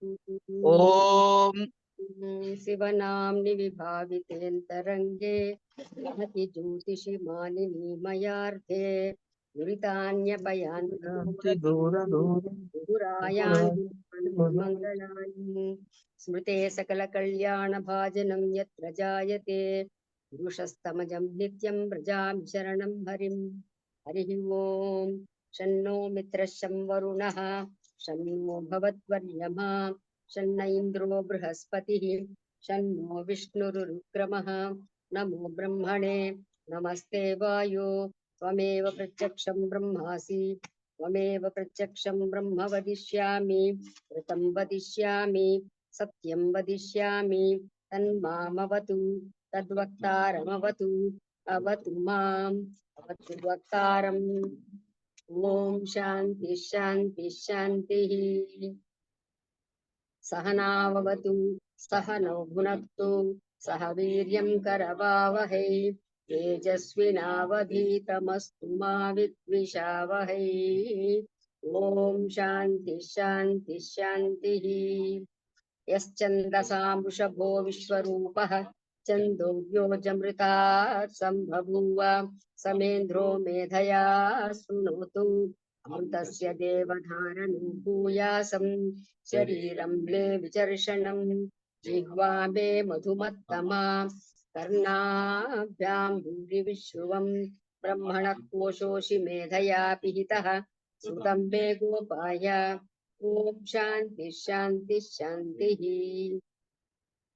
ओम शिवनाम्नि विभावितेऽन्तरङ्गे महति ज्योतिषि मानिनी मयार्थे दुरितान्यपयान्ति दूरायान्ति मङ्गलानि स्मृते सकलकल्याणभाजनं यत्र जायते पुरुषस्तमजं नित्यं व्रजामि शरणं हरिं। हरिः ओं। शन्नो मित्रः शं वरुणः शन्नो भवत्वर्यमा शन्न इन्द्रो बृहस्पतिः शन्नो विष्णुरुक्रमः। नमो ब्रह्मणे नमस्ते वायो त्वमेव प्रत्यक्षं ब्रह्मासि त्वमेव प्रत्यक्षं ब्रह्म वदिष्यामि ऋतं वदिष्यामि सत्यं वदिष्यामि तन्मामवतु तद्वक्तारमवतु अवतु माम् अवतु वक्तारम्। ओम शांति शांति शांतिः। सहनाववतु सहनौ भुनक्तु सह वीर्यं करवावहै तेजस्विनावधीतमस्तु मा विद्विषावहै। ओम शांति शांति शांतिः। यश्चन्दसां वृषभो विश्वरूपः छन्दोऽव्योजमृतात् सम्बभूव समेन्द्रो मेधया शृणोतु अमृतस्य देवधारणं भूयासं शरीरं मे विचर्षणं जिह्वा मे मधुमत्तमा कर्णाभ्यां भूरिविश्रुवं ब्रह्मणः कोशोषि मेधया पिहितः सुतं मे गोपाय। ओम शांति शांति शांतिः।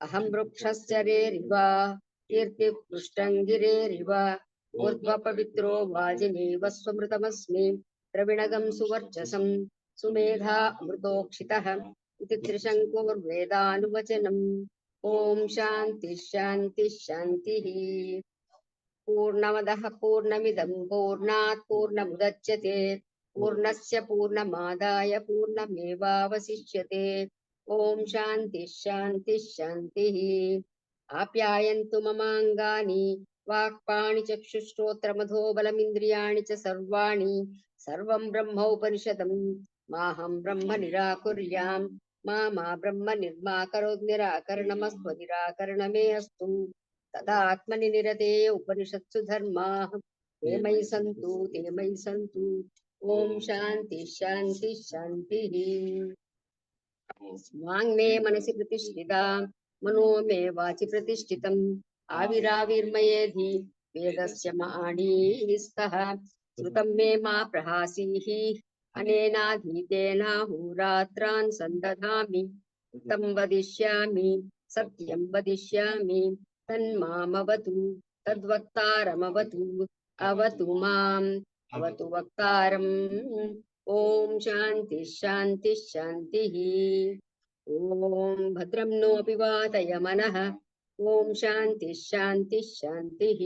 अहं वृक्षश्चरेरिव कीर्तिपुष्टङ्गिरेरिव ऊर्ध्वपवित्रो वाजिनीव स्वमृतमस्मि द्रविणगं सुवर्चसं सुमेधा अमृतोक्षितः इति त्रिशङ्कुर्वेदानुवचनम्। ओम शांति शांति शांतिः। पूर्णमदः पूर्णमिदं पूर्णात् पूर्णमुदच्यते पूर्णस्य पूर्णमादाय पूर्णमेवावशिष्यते। ओम शांति शांति शांतिः। आप्यायन्तु ममाङ्गानि वाक्पाणि चक्षुश्रोत्रमथो बलमिन्द्रियाणि च सर्वाणि सर्वं ब्रह्मोपनिषदं माहं ब्रह्म निराकुर्याम् मा ब्रह्म निर्माकरोत् निराकरणमस्तु निराकरणमे अस्तु तदात्मनि निरतेय उपनिषत्सु धर्माः ते मयि सन्तु। ओम शांति शांति शांतिः। वाङ्मे मनसि प्रतिष्ठिता मनो मे वाचि प्रतिष्ठितम् आविराविर्मयेधि वेदस्य माणिः स्तः श्रुतं मे मा प्रहासीः अनेनाधीतेनाहोरात्रान् सन्दधामि तं वदिष्यामि सत्यं वदिष्यामि तन्मामवतु तद्वक्तारमवतु अवतु माम् अवतु वक्तारम्। ओम शांति शांति शांतिः। ओम भद्रं नोऽपि वातय मनः ओम शांति शांति शांतिः।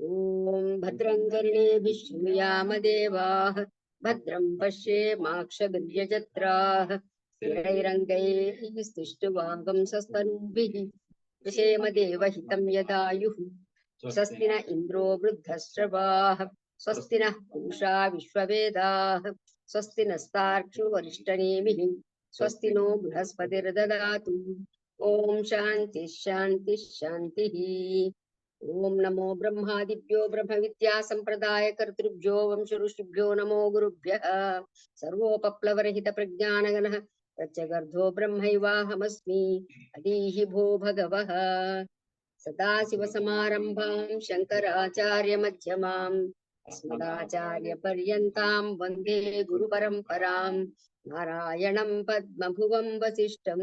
ओम भद्रं कर्णेभिः शृणुयाम देवाः भद्रं पश्येमाक्षभिर्यजत्राः स्थिरैरङ्गैः स्तुष्टुवागंसस्तनूभिः विषेम देवहितं यदायुः स्वस्ति न इन्द्रो वृद्धश्रवाः स्वस्ति नः पूषा विश्ववेदाः स्वस्ति नस्तार्क्ष्यो वरिष्ठनेमिः स्वस्ति नो बृहस्पतिर्ददातु। ओम शांति शांति शांतिः। ओम नमो ब्रह्मादिभ्यो ब्रह्म विद्या संप्रदाय कर्तृभ्यो वंश ऋषिभ्यो नमो गुरुभ्यः। सर्वोपप्लवरहित प्रज्ञानगणः प्रत्यगर्धो ब्रह्मैवाहमस्मि अदीहि भो भगवः। सदाशिवसमारम्भां शङ्कराचार्यमध्यमाम् अस्मदाचार्यपर्यन्तां वन्दे गुरुपरम्पराम्। नारायणं पद्मभुवं वसिष्ठं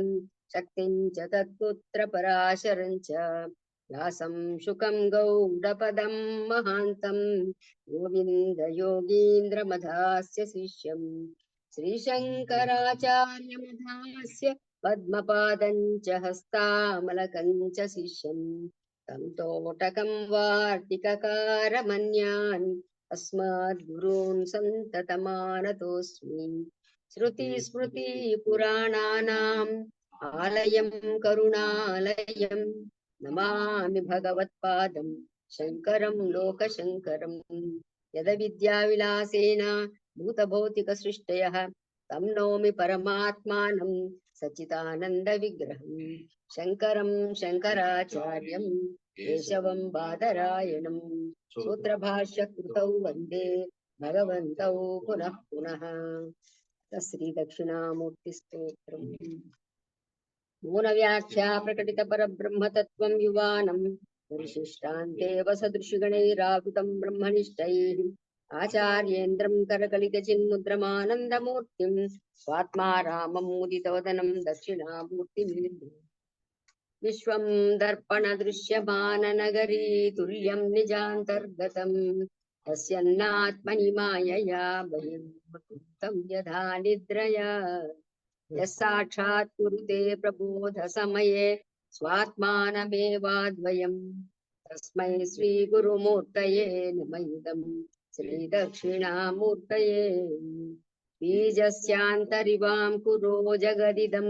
शक्तिं च तत्पुत्रपराशरं च व्यासं शुकं गौडपदं महान्तं गोविन्दयोगीन्द्रमधास्य शिष्यं श्रीशङ्कराचार्यमधास्य पद्मपादं च हस्तामलकं च शिष्यं तं तोटकं वार्तिककारमन्यान् अस्मद्गुरून् सन्ततमानतोऽस्मि। श्रुतिस्मृतिपुराणानाम् आलयं करुणालयं नमामि भगवत्पादं शङ्करं लोकशङ्करम्। यदविद्याविलासेन भूतभौतिकसृष्टयः तं नौमि परमात्मानं सच्चिदानन्दविग्रहं शङ्करं शङ्कराचार्यं केशवं बादरायणं सूत्रभाष्यकृतौ वन्दे भगवन्तौ पुनः पुनः। श्रीदक्षिणामूर्तिस्तोत्रम्। मूलव्याख्या प्रकटित परब्रह्मतत्त्वं युवानम् परिशिष्टान्तेव सदृशिगणैरावृतं ब्रह्मनिष्ठैः आचार्येन्द्रं करकलितचिन्मुद्रमानन्दमूर्तिं स्वात्मा रामं मुदितवदनं दक्षिणामूर्तिम्। विश्वं दर्पणदृश्यमाननगरी तुल्यं निजान्तर्गतम् तस्यन्नात्मनि मायया बहिर्मुखं यथा निद्रया यः साक्षात् कुरुते प्रबोधसमये स्वात्मानमेवाद्वयम् तस्मै श्रीगुरुमूर्तये नमः इदं श्रीदक्षिणामूर्तये। बीजस्यान्तरिवां कुरो जगदिदं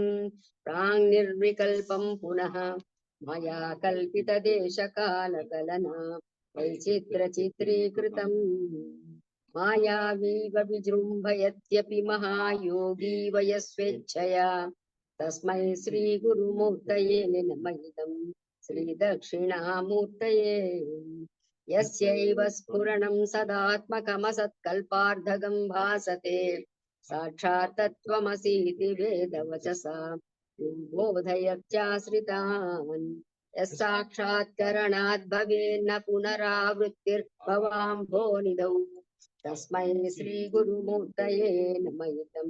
प्राङ्निर्विकल्पं पुनः मया कल्पितदेशकालकलना वैचित्रचित्रीकृतम् मायावीव विजृम्भयत्यपि महायोगी वयस्वेच्छया तस्मै श्रीगुरुमूर्तये नमः इदं श्रीदक्षिणामूर्तये। यस्यैव स्फुरणं सदात्मकमसत्कल्पार्धगं भासते साक्षात् तत्त्वमसीति वेदवचसा बोधयत्याश्रितान् यः साक्षात्करणात् भवेन्न पुनरावृत्तिर्भवाम्भोनिधौ तस्मै श्रीगुरुमूर्तये नमः इदं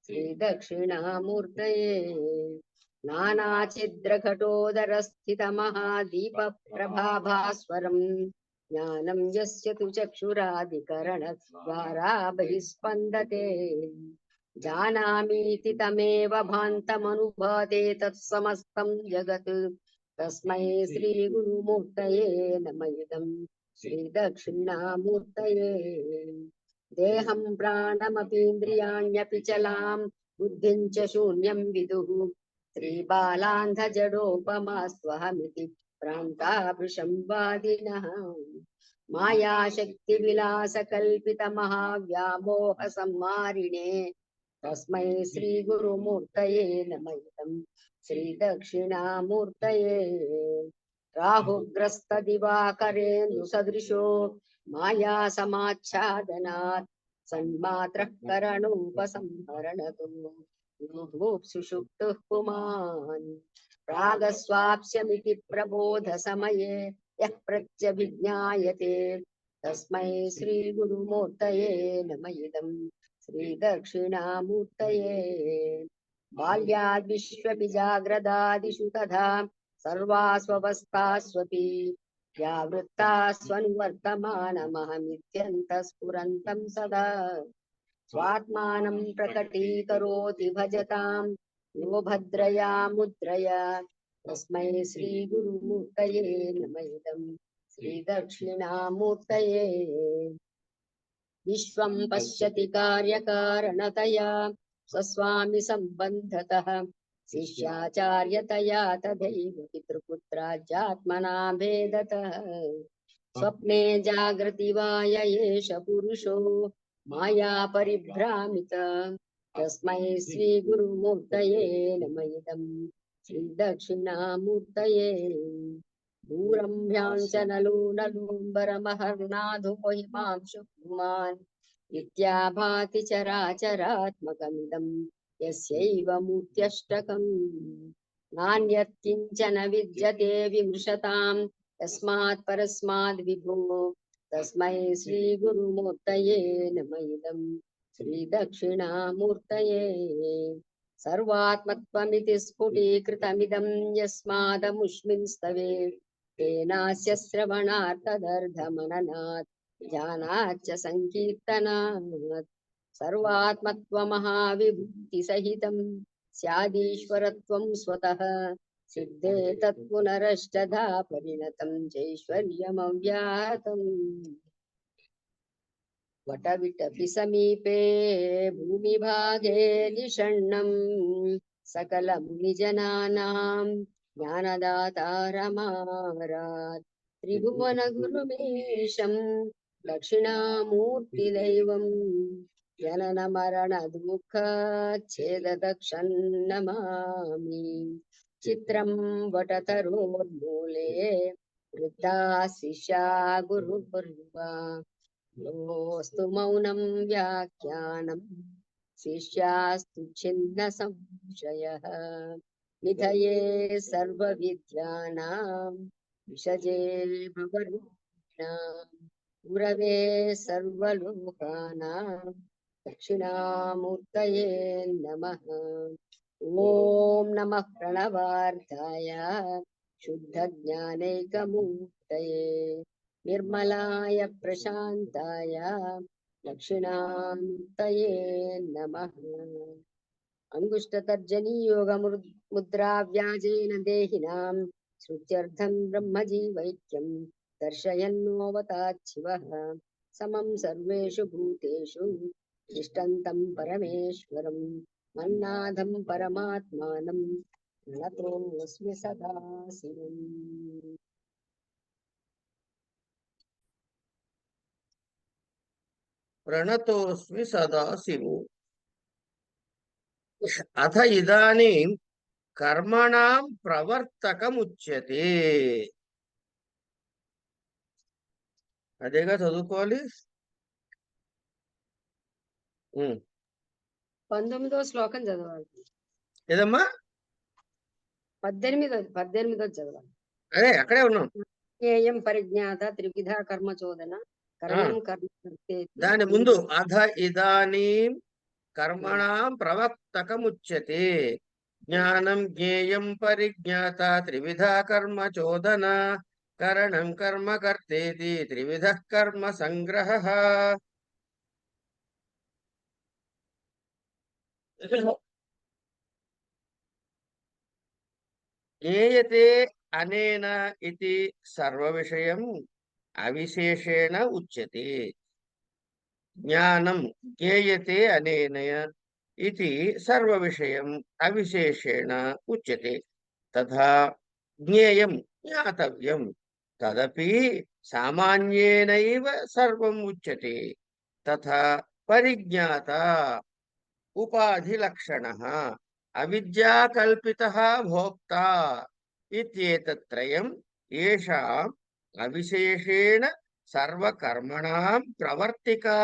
श्रीदक्षिणामूर्तये। नानाच्छिद्रघटोदरस्थितमहादीपप्रभाभास्वरम् ज्ञानं यस्य तु चक्षुरादिकरणद्वारा बहिस्पन्दते जानामीति तमेव भान्तमनुभवते तत्समस्तं जगत् तस्मै श्रीगुरुमूर्तये नमः इदं श्रीदक्षिणामूर्तये। देहं प्राणमपीन्द्रियाण्यपि चलां बुद्धिं च शून्यं विदुः श्रीबालान्धजडोपमास्त्वहमिति प्रान्ताभृशं वादिनः मायाशक्तिविलासकल्पितमहाव्यामोहसंहारिणे तस्मै श्रीगुरुमूर्तये नमः इदं श्रीदक्षिणामूर्तये। राहुग्रस्तदिवाकरेन्दुसदृशो मायासमाच्छादनात् सन्मात्रः करणोपसंहरणतो सुषुप्तुः पुमान् प्रागस्वाप्स्यमिति प्रबोधसमये यः प्रत्यभिज्ञायते तस्मै श्रीगुरुमूर्तये नमः इदं श्रीदक्षिणामूर्तये। बाल्याद् विश्वबीजाग्रदादिषु तथा सर्वास्वस्थास्वपि व्यावृत्तास्वनुवर्तमानमहमित्यन्तः स्फुरन्तं सदा स्वात्मानं प्रकटीकरोति भजतां यो भद्रया मुद्रया तस्मै श्रीगुरुमूर्तये नमः इदं श्रीदक्षिणामूर्तये। विश्वं पश्यति कार्यकारणतया स्वस्वामि सम्बन्धतः शिष्याचार्यतया तथैव पितृपुत्राज्यात्मना भेदतः स्वप्ने जागृति वा य एष पुरुषो माया परिभ्रामित तस्मै श्रीगुरुमूर्तये नमः इदं श्रीदक्षिणामूर्तये। दूरं ह्याञ्चनलो नलोम्बरमहर्नाथो हिमांशु पुमान् इत्याभाति चराचरात्मकमिदं यस्यैव मूर्त्यष्टकम् नान्यत् किञ्चन विद्यते विमृशतां यस्मात् परस्माद् विभो तस्मै श्रीगुरुमूर्तये नमः इदं श्रीदक्षिणामूर्तये। सर्वात्मत्वमिति स्फुटीकृतमिदं यस्मादमुष्मिन् स्तवे तेनास्य श्रवणार्थदर्धमननात् ध्यानाच्च सङ्कीर्तनात् सर्वात्मत्वमहाविभूतिसहितं स्यादीश्वरत्वं स्वतः सिद्धे तत्पुनरष्टधा परिणतं चैश्वर्यमव्याहतम्। वटविटपि समीपे भूमिभागे निषण्णं सकलमुनिजनानां ज्ञानदातारमारात् त्रिभुवनगुरुमीशं दक्षिणामूर्तिदैवं జనన మరణ దుఃఖ ఛేదదక్షన్నమామి చిత్రం వటతరోర్మూలే వృద్ధా శిష్యా గురుర్వా యోస్తు మౌనం వ్యాఖ్యానం శిష్యాస్తు ఛిన్న సంశయః నిధయే సర్వ విద్యానాం విషజే భవరూపిణాం గురవే సర్వలోకానాం దక్షిణామూర్తయే నమః ఓం నమః ప్రణవార్థాయ శుద్ధ జ్ఞానైకమూర్తయే నిర్మలాయ ప్రశాంతాయ దక్షిణామూర్తయే నమః అంగుష్టతర్జనీ యోగ ముద్రా వ్యాజేన దేహినాం శృత్యర్థం బ్రహ్మజీవైక్యం దర్శయన్నోవతాచ్చివః సమం సర్వేషు భూతేషు తిష్టంతం పరమేశ్వరం మన్నాథం పరమాత్మానం నతోస్మి సదా శివం ప్రణతోస్మి సదాశివు. అథ ఇదానీం కర్మణాం ప్రవర్తకముచ్యతే. అదేగా చదువుకోవాలి. 19వ శ్లోకం చదవాలి. ఏదమ్మా? 18వ చదవాలి. అదే అక్కడే ఉన్నాం. జ్ఞేయం పరిజ్ఞాత త్రివిధ కర్మ చోదన కర్మం కర్మ దాని ముందు అథ ఇదానీం కర్మణాం ప్రవర్తకముచ్యతే. జ్ఞానం జ్ఞేయం పరిజ్ఞాత త్రివిధ కర్మ చోదన కరణం కర్మ కర్తేతి త్రివిధ కర్మ సంగ్రహః. జ్ఞేయతే అనేన ఇతి సర్వ విషయం అవిశేషేణ ఉచ్యతే. జ్ఞానం జ్ఞేయతే అనేన ఇతి సర్వ విషయం అవిశేషేణ ఉచ్యతే. తథా జ్ఞేయం జ్ఞాతవ్యం తదపి సామాన్యేనైవ సర్వం ఉచ్యతే. తథా పరిజ్ఞాత ఉపాధిలక్షణః అవిద్యాకల్పితః భోక్తా ఇత్యేతత్రయం ఏషాం అవిశేషేణ సర్వకర్మణాం ప్రవర్తికా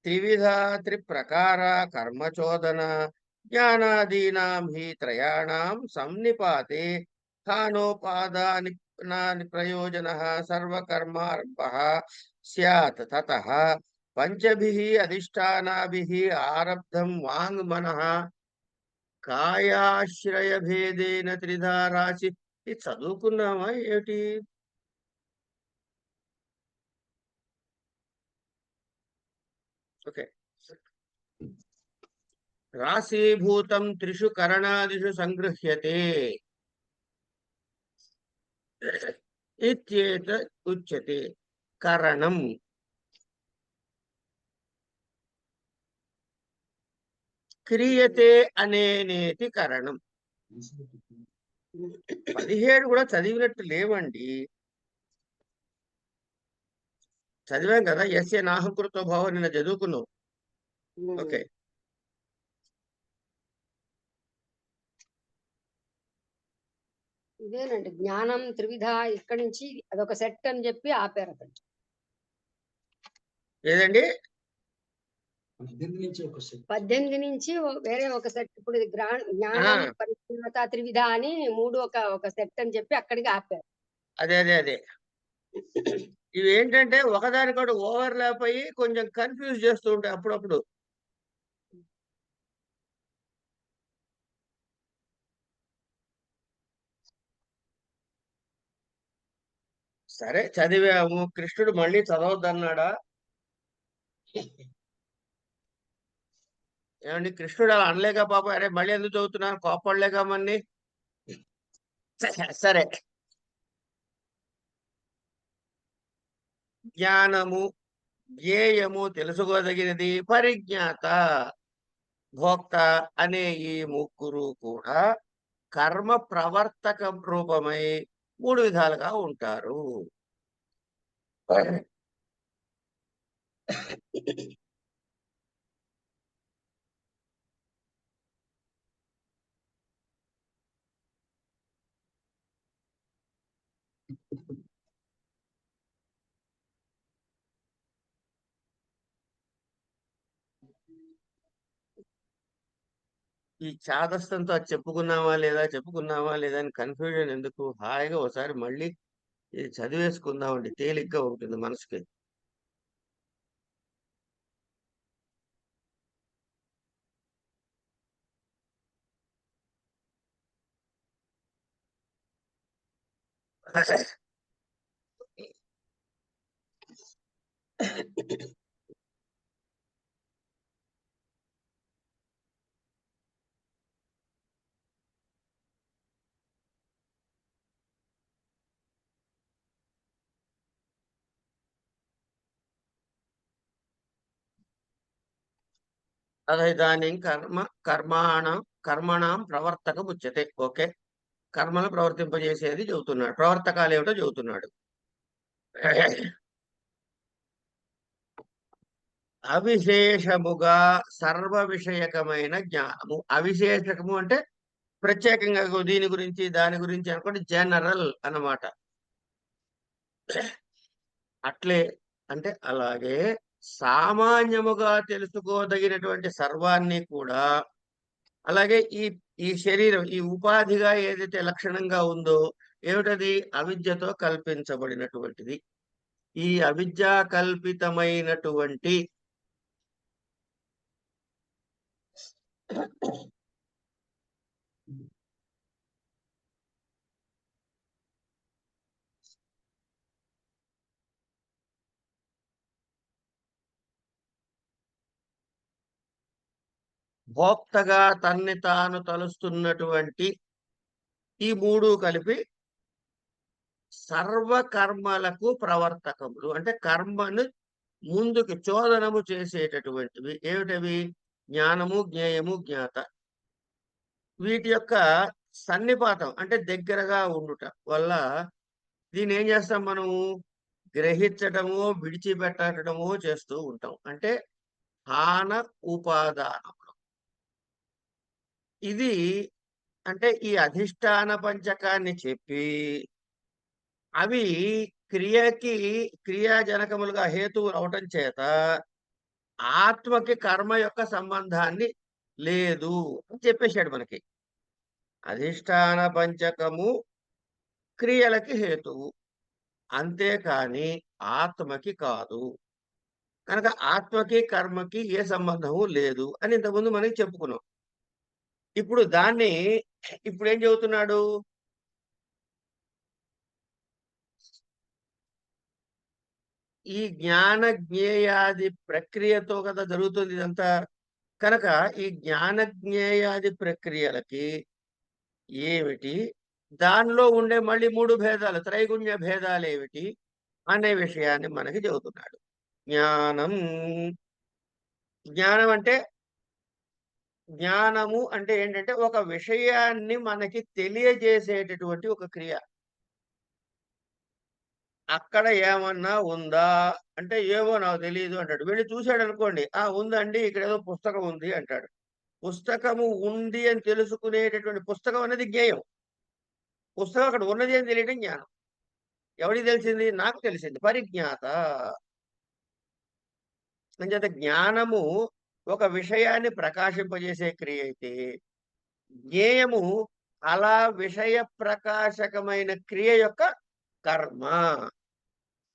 త్రివిధా త్రిప్రకారా కర్మచోదన జ్ఞానాదీనాం హి త్రయాణాం సన్నిపాతే స్థానోపాదాని ప్రయోజనః సర్వకర్మారంభః స్యాత్. తతః పంచభిః అధిష్టానాభిః ఆరబ్ధం వాంగ్మనః కాయాశ్రయ భేదేన త్రిధా రాశి. ఇది చదువుకున్నామా ఏమిటి? ఓకే. రాశీభూతం త్రిషు కరణాదిషు సంగృహ్యతే ఇత్యేత ఉచ్యతే. కరణం క్రియతే అనేనేతి కరణం. 17 కూడా చదివినట్టు లేవండి. చదివాం కదా. యస్య నాహంకృతో భావ నిన్న చదువుకున్నావు. ఓకే. ఇదేనండి జ్ఞానం త్రివిధ. ఇక్కడి నుంచి అదొక సెట్ అని చెప్పి ఆపారు అక్కడ. ఏదండి? 18 నుంచి వేరే ఒక సెట్. ఇప్పుడు ఇది జ్ఞానం పరిజ్ఞాత త్రివిధ అని 3 ఒక సెట్ అని చెప్పి అక్కడికి ఆపారు. అదే అదే అదే. ఇవి ఏంటంటే ఒకదానికొకటి ఓవర్లాప్ అయ్యి కొంచెం కన్ఫ్యూజ్ చేస్తూ ఉంటాయి అప్పుడప్పుడు. సరే చదివాము. కృష్ణుడు మళ్ళీ చదవద్దన్నాడా? ఏమండి, కృష్ణుడు అలా అనలేగా పాపం. అరే మళ్ళీ ఎందుకు చదువుతున్నాను, కోపడలేగా మన్ని. సరే. జ్ఞానము జ్ఞేయము తెలుసుకోదగినది, పరిజ్ఞాత భోక్త అనే ఈ ముగ్గురు కూడా కర్మ ప్రవర్తక రూపమై 3 విధాలుగా ఉంటారు. ఈ చాదస్తంతో అది చెప్పుకున్నామా లేదా అని కన్ఫ్యూజన్ ఎందుకు? హాయిగా ఒకసారి మళ్ళీ ఇది చదివేసుకుందామండి. తేలిగ్గా ఉంటుంది మనసుకి. తదిదాनीं కర్మణాం ప్రవర్తకముచ్యతే. ఓకే. కర్మను ప్రవర్తింపజేసేది చెబుతున్నాడు. ప్రవర్తకాలేమిటో చెబుతున్నాడు. అవిశేషముగా సర్వ విషయకమైన జ్ఞానము. అవిశేషకము అంటే ప్రత్యేకంగా ఇగో దీని గురించి దాని గురించి అనుకోండి, జనరల్ అన్నమాట. అట్లే అంటే అలాగే సామాన్యముగా తెలుసుకోదగినటువంటి సర్వాన్ని కూడా, అలాగే ఈ ఈ శరీరం ఈ ఉపాధిగా ఏదైతే లక్షణంగా ఉందో ఏమిటది? అవిద్యతో కల్పించబడినటువంటిది. ఈ అవిద్యా కల్పితమైనటువంటి భోక్తగా తన్ని తాను తలుస్తున్నటువంటి ఈ మూడు కలిపి సర్వకర్మలకు ప్రవర్తకములు. అంటే కర్మను ముందుకు చోదనము చేసేటటువంటివి ఏమిటవి? జ్ఞానము, జ్ఞేయము, జ్ఞాత. వీటి యొక్క సన్నిపాతం అంటే దగ్గరగా ఉండుట వల్ల దీన్ని ఏం చేస్తాం మనము? గ్రహించటమో విడిచిపెట్టడమో చేస్తూ ఉంటాం. అంటే హాన ఉపాదానం. ఇది అంటే ఈ అధిష్టాన పంచకాన్ని చెప్పి అవి క్రియకి క్రియాజనకములుగా హేతువులు అవటం చేత ఆత్మకి కర్మ యొక్క సంబంధాన్ని లేదు అని చెప్పేశాడు మనకి. అధిష్టాన పంచకము క్రియలకి హేతువు, అంతేకాని ఆత్మకి కాదు. కనుక ఆత్మకి కర్మకి ఏ సంబంధము లేదు అని ఇంతకుముందు మనకి చెప్పుకున్నాం. ఇప్పుడు దాన్ని ఇప్పుడు ఏం చెబుతున్నాడు? ఈ జ్ఞాన జ్ఞేయాది ప్రక్రియతో కదా జరుగుతుంది ఇదంతా. కనుక ఈ జ్ఞాన జ్ఞేయాది ప్రక్రియలకి ఏమిటి, దానిలో ఉండే మళ్ళీ మూడు భేదాలు, త్రైగుణ్య భేదాలు ఏమిటి అనే విషయాన్ని మనకి చెబుతున్నాడు. జ్ఞానం. జ్ఞానం అంటే జ్ఞానము అంటే ఏంటంటే ఒక విషయాన్ని మనకి తెలియజేసేటటువంటి ఒక క్రియ. అక్కడ ఏమన్నా ఉందా అంటే ఏమో నాకు తెలియదు అంటాడు. వెళ్ళి చూశాడు అనుకోండి, ఆ ఉందండి ఇక్కడ ఏదో పుస్తకం ఉంది అంటాడు. పుస్తకము ఉంది అని తెలుసుకునేటటువంటి పుస్తకం అనేది జ్ఞేయం. పుస్తకం అక్కడ ఉన్నది అని తెలియడం జ్ఞానం. ఎవరికి తెలిసింది? నాకు తెలిసింది. పరిజ్ఞాత. అంచేత జ్ఞానము ఒక విషయాన్ని ప్రకాశింపజేసే క్రియ అయితే, జ్ఞేయము అలా విషయ ప్రకాశకమైన క్రియ యొక్క కర్మ.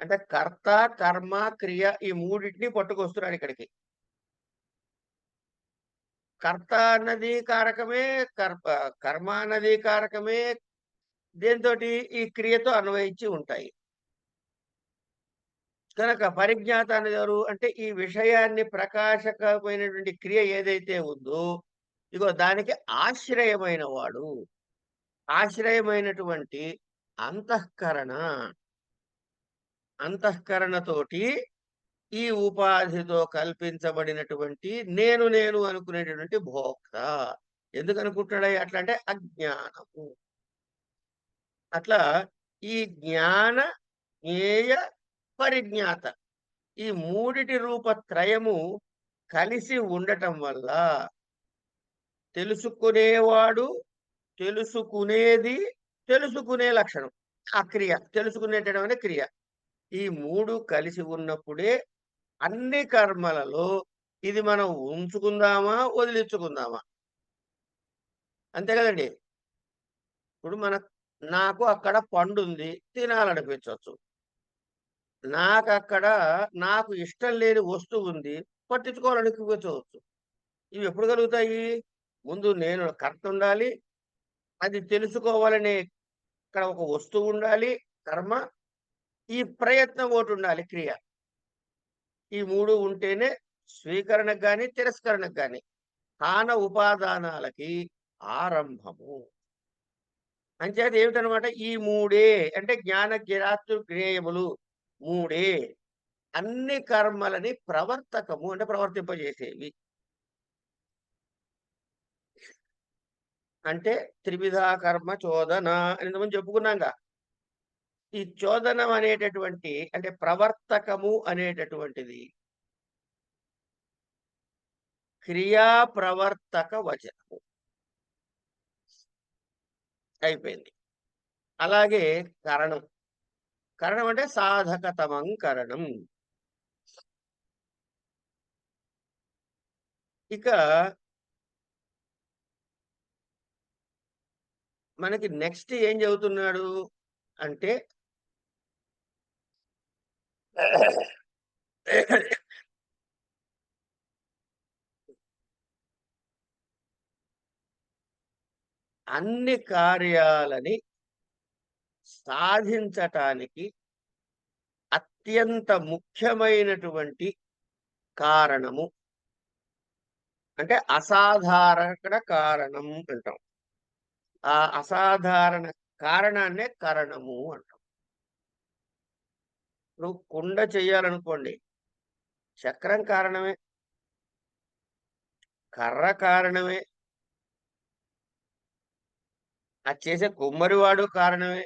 అంటే కర్త, కర్మ, క్రియ ఈ మూడింటిని పట్టుకొస్తున్నాడు ఇక్కడికి. కర్త అన్నది కారకమే, కర్మ అన్నది కారకమే. దేంతోటి? ఈ క్రియతో అన్వయించి ఉంటాయి. కనుక పరిజ్ఞాత అనేది ఎవరు అంటే ఈ విషయాన్ని ప్రకాశకమైనటువంటి క్రియ ఏదైతే ఉందో ఇగో దానికి ఆశ్రయమైన వాడు. ఆశ్రయమైనటువంటి అంతఃకరణ. అంతఃకరణతోటి ఈ ఉపాధితో కల్పించబడినటువంటి నేను నేను అనుకునేటటువంటి భోక్త. ఎందుకు అనుకుంటున్నాడు అట్లా అంటే అజ్ఞానము. అట్లా ఈ జ్ఞాన, జ్ఞేయ, పరిజ్ఞాత ఈ మూడిటి రూపత్రయము కలిసి ఉండటం వల్ల తెలుసుకునేవాడు, తెలుసుకునేది, తెలుసుకునే లక్షణం. ఆ క్రియ తెలుసుకునేటటువంటి క్రియ. ఈ మూడు కలిసి ఉన్నప్పుడే అన్ని కర్మలలో ఇది మనం ఉంచుకుందామా? వదిలించుకుందామా? అంతే కదండీ! ఇప్పుడు నాకు అక్కడ పండుంది. తినాలనిపించొచ్చు. నాకక్కడ నాకు ఇష్టం లేని వస్తువుంది. పట్టించుకోవాలనిపించవచ్చు. ఇవెప్పుడు కలుగుతాయి? ముందు నేను కర్త ఉండాలి. అది తెలుసుకోవాలనే ఇక్కడ ఒక వస్తువుండాలి, కర్మ. ఈ ప్రయత్నం ఒకటుండాలి, క్రియ. ఈ 3 ఉంటేనే స్వీకరణకు గాని, తిరస్కరణకు గాని. స్థాన ఉపాదానాలకి ఆరంభము. అంచేత ఏమిటనమాట ఈ మూడే అంటే జ్ఞాన జ్ఞాతృ జ్ఞేయములు మూడే అన్ని కర్మలని ప్రవర్తకము అంటే ప్రవర్తింపజేసేవి. అంటే త్రివిధా కర్మ చోదన అని ఇంతకుముందు చెప్పుకున్నాంగా. ఈ చోదనం అనేటటువంటి అంటే ప్రవర్తకము అనేటటువంటిది క్రియా ప్రవర్తక వచనము అయిపోయింది. అలాగే కరణం. కరణం అంటే సాధకతమం కరణం. ఇక మనకి నెక్స్ట్ ఏం చెబుతున్నాడు అంటే అన్ని కార్యాలని సాధించటానికి అత్యంత ముఖ్యమైనటువంటి కారణము అంటే అసాధారణ కారణం అంటాం. ఆ అసాధారణ కారణాన్నే కరణము అంటాం. ఇప్పుడు కుండ చెయ్యాలనుకోండి. చక్రం కారణమే. కర్ర కారణమే. అది చేసే కుమ్మరివాడు కారణమే.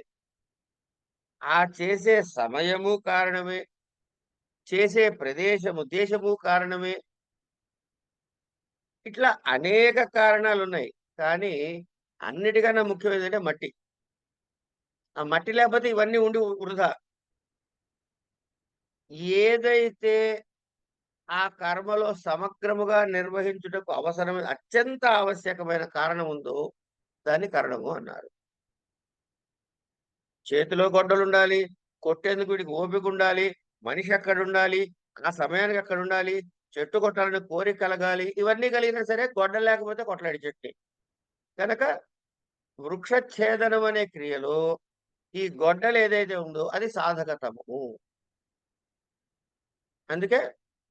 ఆ చేసే సమయము కారణమే. చేసే ప్రదేశము, దేశము కారణమే. ఇట్లా అనేక కారణాలున్నాయి. కానీ అన్నిటికన్నా ముఖ్యమైనదంటే మట్టి. ఆ మట్టి లేకపోతే ఇవన్నీ ఉండి వృధా. ఏదైతే ఆ కర్మలో సమగ్రముగా నిర్వహించుటకు అవసరమైన అత్యంత ఆవశ్యకమైన కారణం ఉందో దాన్ని కరణము అన్నారు. చేతిలో గొడ్డలుండాలి. కొట్టేందుకు వీడికి ఓపికుండాలి. మనిషి అక్కడుండాలి. ఆ సమయానికి అక్కడుండాలి. చెట్టు కొట్టాలని కోరిక కలగాలి. ఇవన్నీ కలిగినా సరే గొడ్డలు లేకపోతే కొట్టలేడు చెట్టుని. కనుక వృక్షఛేదనం అనే క్రియలో ఈ గొడ్డలి ఏదైతే ఉందో అది సాధకతమము. అందుకే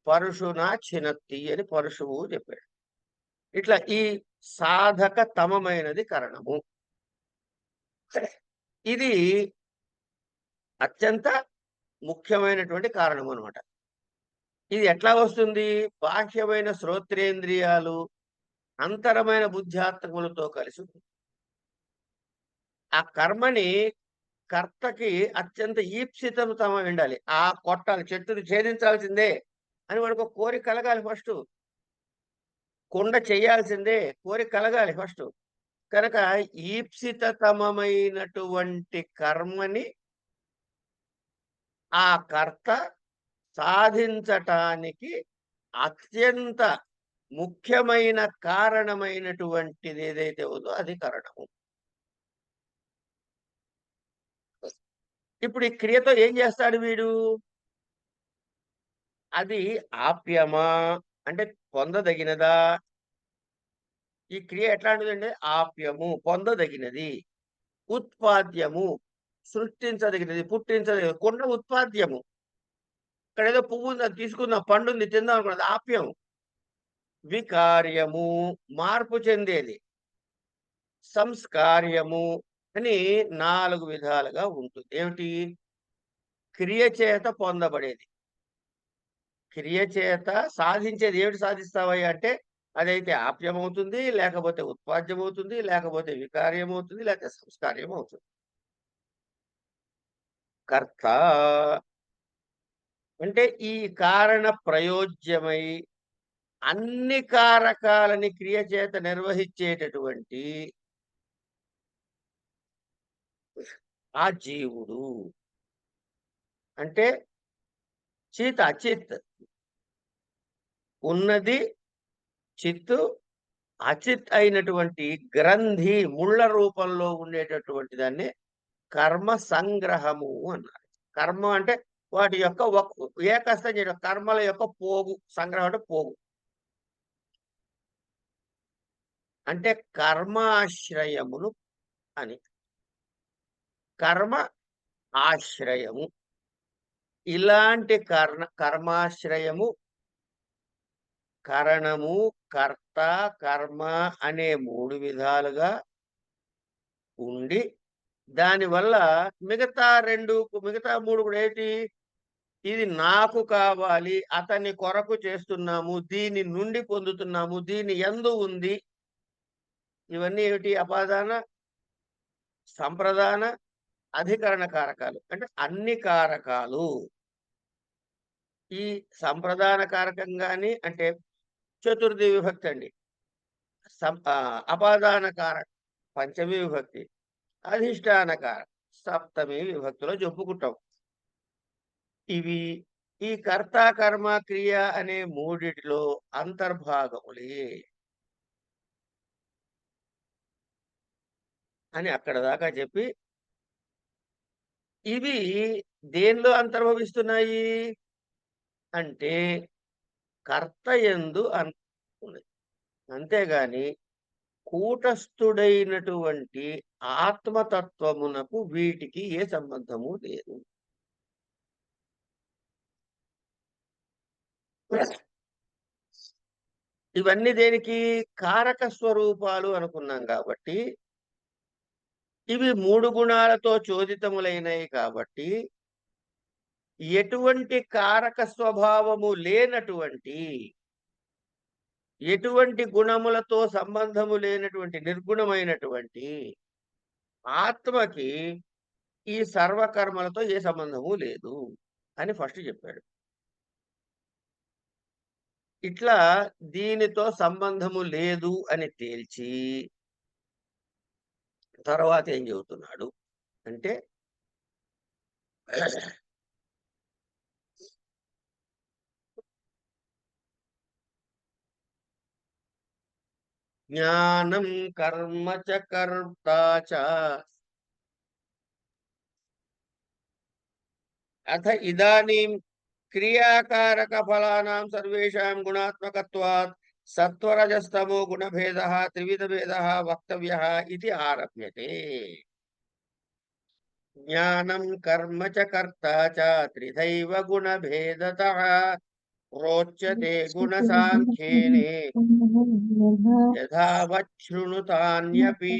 పరశునా చినత్తి అని పరశువు చెప్పాడు. ఇట్లా ఈ సాధకతమమైనది కరణము. ఇది అత్యంత ముఖ్యమైనటువంటి కారణం అనమాట. ఇది ఎట్లా వస్తుంది? బాహ్యమైన శ్రోత్రేంద్రియాలు, అంతరమైన బుద్ధ్యాత్మకులతో కలిసి ఆ కర్మని కర్తకి అత్యంత ఈప్సితమై ఉండాలి. కొట్టాలి, చెట్టుని ఛేదించాల్సిందే అని వాడికి ఒక కోరిక కలగాలి ఫస్టు. కుండ చేయాల్సిందే కోరిక కలగాలి ఫస్టు. కనుక ఈప్సితతమమైనటువంటి కర్మని ఆ కర్త సాధించటానికి అత్యంత ముఖ్యమైన కారణమైనటువంటిది ఏదైతే ఉందో అది కరణము. ఇప్పుడు ఈ క్రియతో ఏం చేస్తాడు వీడు? అది ఆప్యమా అంటే పొందదగినదా? ఈ క్రియ ఎట్లాంటిదంటే ఆప్యము పొందదగినది. ఉత్పాద్యము సృష్టించదగినది, పుట్టించదగినది. కుండ ఉత్పాద్యము. ఇక్కడేదో పువ్వుంది అది తీసుకుందాం, పండుంది తిందాం అనుకున్నది. అది ఆప్యం. వికార్యము మార్పు చెందేది. సంస్కార్యము అని 4 విధాలుగా ఉంటుంది. ఏమిటి? క్రియ చేత పొందబడేది. క్రియ చేత సాధించేది ఏమిటి సాధిస్తావయ్యా అంటే, అదైతే ఆప్యమవుతుంది, లేకపోతే ఉత్పాద్యమవుతుంది, లేకపోతే వికార్యమవుతుంది, లేకపోతే సంస్కార్యమవుతుంది. కర్త అంటే ఈ కారణ ప్రయోజ్యమై అన్ని కారకాలని క్రియ చేత నిర్వహించేటటువంటి ఆ జీవుడు. అంటే చిత్, అచిత్, ఉన్నది చిత్తు, అచిత్ అయినటువంటి గ్రంథి ముళ్ళ రూపంలో ఉండేటటువంటి దాన్ని కర్మ సంగ్రహము అన్నారు. కర్మ అంటే వాటి యొక్క ఏకస్థం చేయడం, కర్మల యొక్క పోగు. సంగ్రహం అంటే పోగు. అంటే కర్మాశ్రయమును అని. కర్మ ఆశ్రయము. ఇలాంటి కర్మాశ్రయము, కరణము, కర్త, కర్మ అనే 3 విధాలుగా ఉండి, దానివల్ల మిగతా 3 కూడా ఏంటి? ఇది నాకు కావాలి, అతని కొరకు చేస్తున్నాము, దీని నుండి పొందుతున్నాము, దీని యందు ఉంది. ఇవన్నీ ఏమిటి? అపాదాన, సంప్రదాన, అధికరణ కారకాలు. అంటే అన్ని కారకాలు. ఈ సంప్రదాన కారకం గాని అంటే చతుర్థి విభక్తి అండి. అపాదాన కారకం పంచమి విభక్తి, అధిష్టాన కారకం సప్తమి విభక్తిలో చెప్పుకుంటాం. ఇవి ఈ కర్త, కర్మ, క్రియ అనే 3 అంతర్భాగములే అని అక్కడ దాకా చెప్పి, ఇవి దేనిలో అంతర్భవిస్తున్నాయి అంటే కర్తయందు ఉన్నది. అంతేగాని కూటస్థుడైనటువంటి ఆత్మతత్వమునకు వీటికి ఏ సంబంధము లేదు. ఇవన్నీ దేనికి? కారక స్వరూపాలు అనుకున్నాం కాబట్టి, ఇవి 3 గుణాలతో చోదితములైనవి కాబట్టి, ఎటువంటి కారక స్వభావము లేనటువంటి, ఎటువంటి గుణములతో సంబంధము లేనటువంటి నిర్గుణమైనటువంటి ఆత్మకి ఈ సర్వకర్మలతో ఏ సంబంధము లేదు అని ఫస్ట్ చెప్పాడు. ఇట్లా దీనితో సంబంధము లేదు అని తేల్చి తర్వాత ఏం చెబుతున్నాడు అంటే, జ్ఞానం కర్మ చ కర్త చ అథ ఇదానీం క్రియాకారక ఫలానాం సర్వేషాం గుణాత్మకత్వాత్ సత్వరజస్తమో గుణభేదః త్రివిధ భేదః వక్తవ్యః ఇది ఆరభ్యతే. జ్ఞానం కర్మ చ కర్త చ త్రిధైవ గుణభేదతః ప్రోచ్యతే గుణసాంఖ్యేనే యథావత్ శృణుతాన్యపి.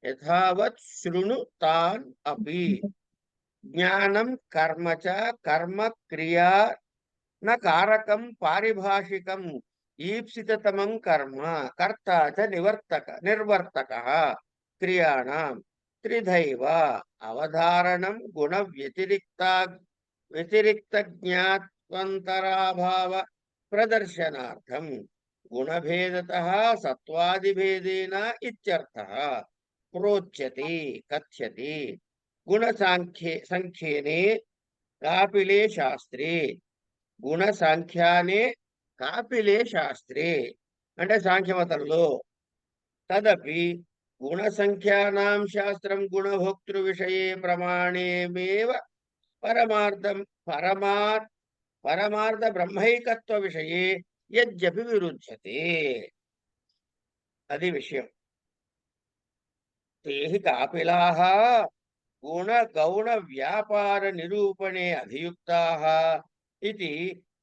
యథావత్ శృణుతాన్ అపి. జ్ఞానం కర్మ చ కర్మ క్రియా న కారకం పారిభాషికం ఈప్సితతమం కర్మ కర్త చ నిర్వర్తక క్రియాణం త్రిధైవ అవధారణం గుణ వ్యతిరిక్త జ్ఞాత్వంతరాభావ ప్రదర్శనార్థం గుణభేదతః సత్వాదిభేదేన ఇత్యర్థః ప్రోచ్యతే కథ్యతే గుణ సంఖ్యేనే కాపిలే శాస్త్రే. గుణ సాంఖ్యానే కాపిలే శాస్త్రే అంటే సాంఖ్యమతంలో. తదపి గుణ సంఖ్యానాం శాస్త్రం గుణభోక్తృ విషయే ప్రమాణేమేవ పరమార్థ బ్రహ్మైకత్వ విషయే యద్యపి విరుధ్యతే. అది విషయం. తేహి కాపిలాః గుణ గౌణ వ్యాపార నిరూపణే అభియుక్తాః ఇతి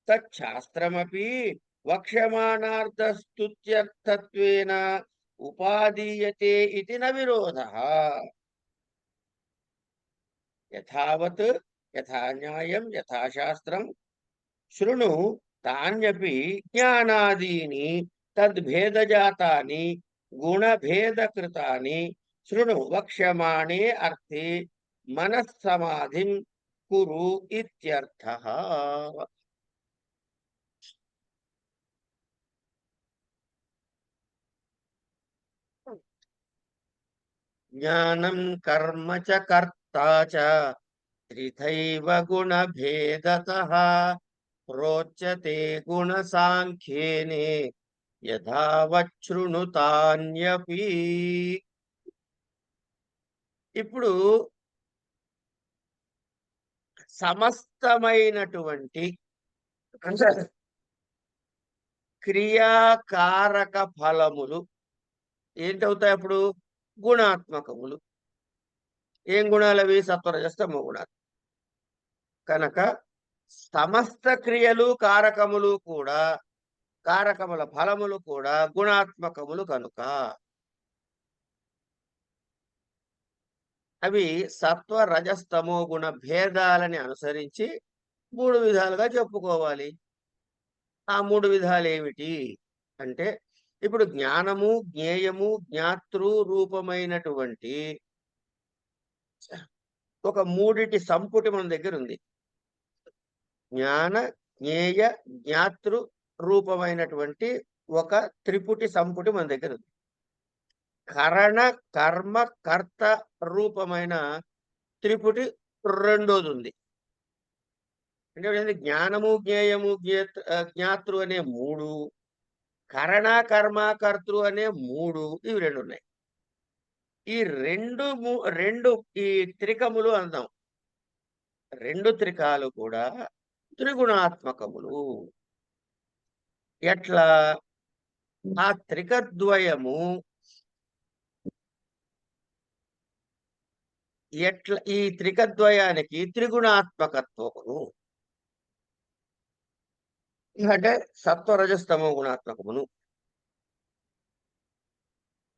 తచ్ఛాస్త్రమపి వక్ష్యమాణార్థస్తుత్యర్థత్వేన ఉపాదీయతే ఇతి న విరోధః. యథావత్ యథా న్యాయం యథాశాస్త్రం శృణు తాన్యపి జ్ఞానాదీని తద్భేదజాతాని గుణభేదకృతాని శృణు వక్ష్యమాణే అర్థే మనస్సమాధిం కురు ఇత్యర్థః. జ్ఞానం కర్మ చ కర్త చ త్రిధైవ గుణభేదతః రోచతే గుణ సాంఖ్యేనే యథావచ్ఛృణుతాన్యపి. ఇప్పుడు సమస్తమైనటువంటి అంటే క్రియాకారక ఫలములు ఏంటవుతాయి అప్పుడు? గుణాత్మకములు. ఏం గుణాలు అవి? సత్వరజస్తమో గుణాలు. కనుక సమస్త క్రియలు కారకములు కూడా, కారకముల ఫలములు కూడా గుణాత్మకములు కనుక అవి సత్వ రజస్తమో గుణ భేదాలని అనుసరించి 3 విధాలుగా చెప్పుకోవాలి. ఆ 3 విధాలు ఏమిటి అంటే, ఇప్పుడు జ్ఞానము, జ్ఞేయము, జ్ఞాతృ రూపమైనటువంటి ఒక మూడిటి సంపుటి మన దగ్గర ఉంది. జ్ఞాన, జ్ఞేయ, జ్ఞాతృ రూపమైనటువంటి ఒక త్రిపుటి సంపుటి మన దగ్గర ఉంది. కరణ, కర్మ, కర్త రూపమైన త్రిపుటి రెండోది ఉంది. అంటే జ్ఞానము, జ్ఞేయము, జ్ఞాతృ అనే 3, కరణ, కర్మ, కర్తృ అనే 3, ఇవి 2 ఉన్నాయి. ఈ రెండు ఈ త్రికములు అందాం. 2 త్రికాలు కూడా త్రిగుణాత్మకములు. ఎట్లా? ఆ త్రికద్వయము ఈ త్రికద్వయానికి త్రిగుణాత్మకత్వమును అంటే సత్వరజస్తమో గుణాత్మకమును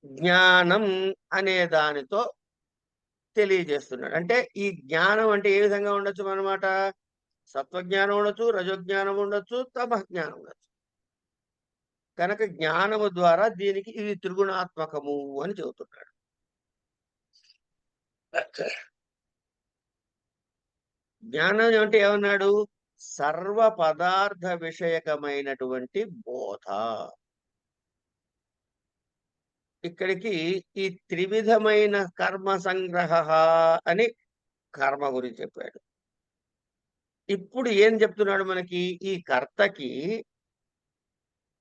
జ్ఞానం అనే దానితో తెలియజేస్తున్నాడు. అంటే ఈ జ్ఞానం అంటే ఏ విధంగా ఉండొచ్చు అన్నమాట? సత్వజ్ఞానం ఉండొచ్చు, రజోజ్ఞానం ఉండొచ్చు, తమజ్ఞానం ఉండొచ్చు. కనుక జ్ఞానము ద్వారా దీనికి ఇది త్రిగుణాత్మకము అని చెబుతున్నాడు. జ్ఞానం అంటే ఏమన్నాడు? సర్వ పదార్థ విషయకమైనటువంటి బోధ. ఇక్కడికి ఈ త్రివిధమైన కర్మ సంగ్రహ అని కర్మ గురించి చెప్పాడు. ఇప్పుడు ఏం చెప్తున్నాడు మనకి? ఈ కర్తకి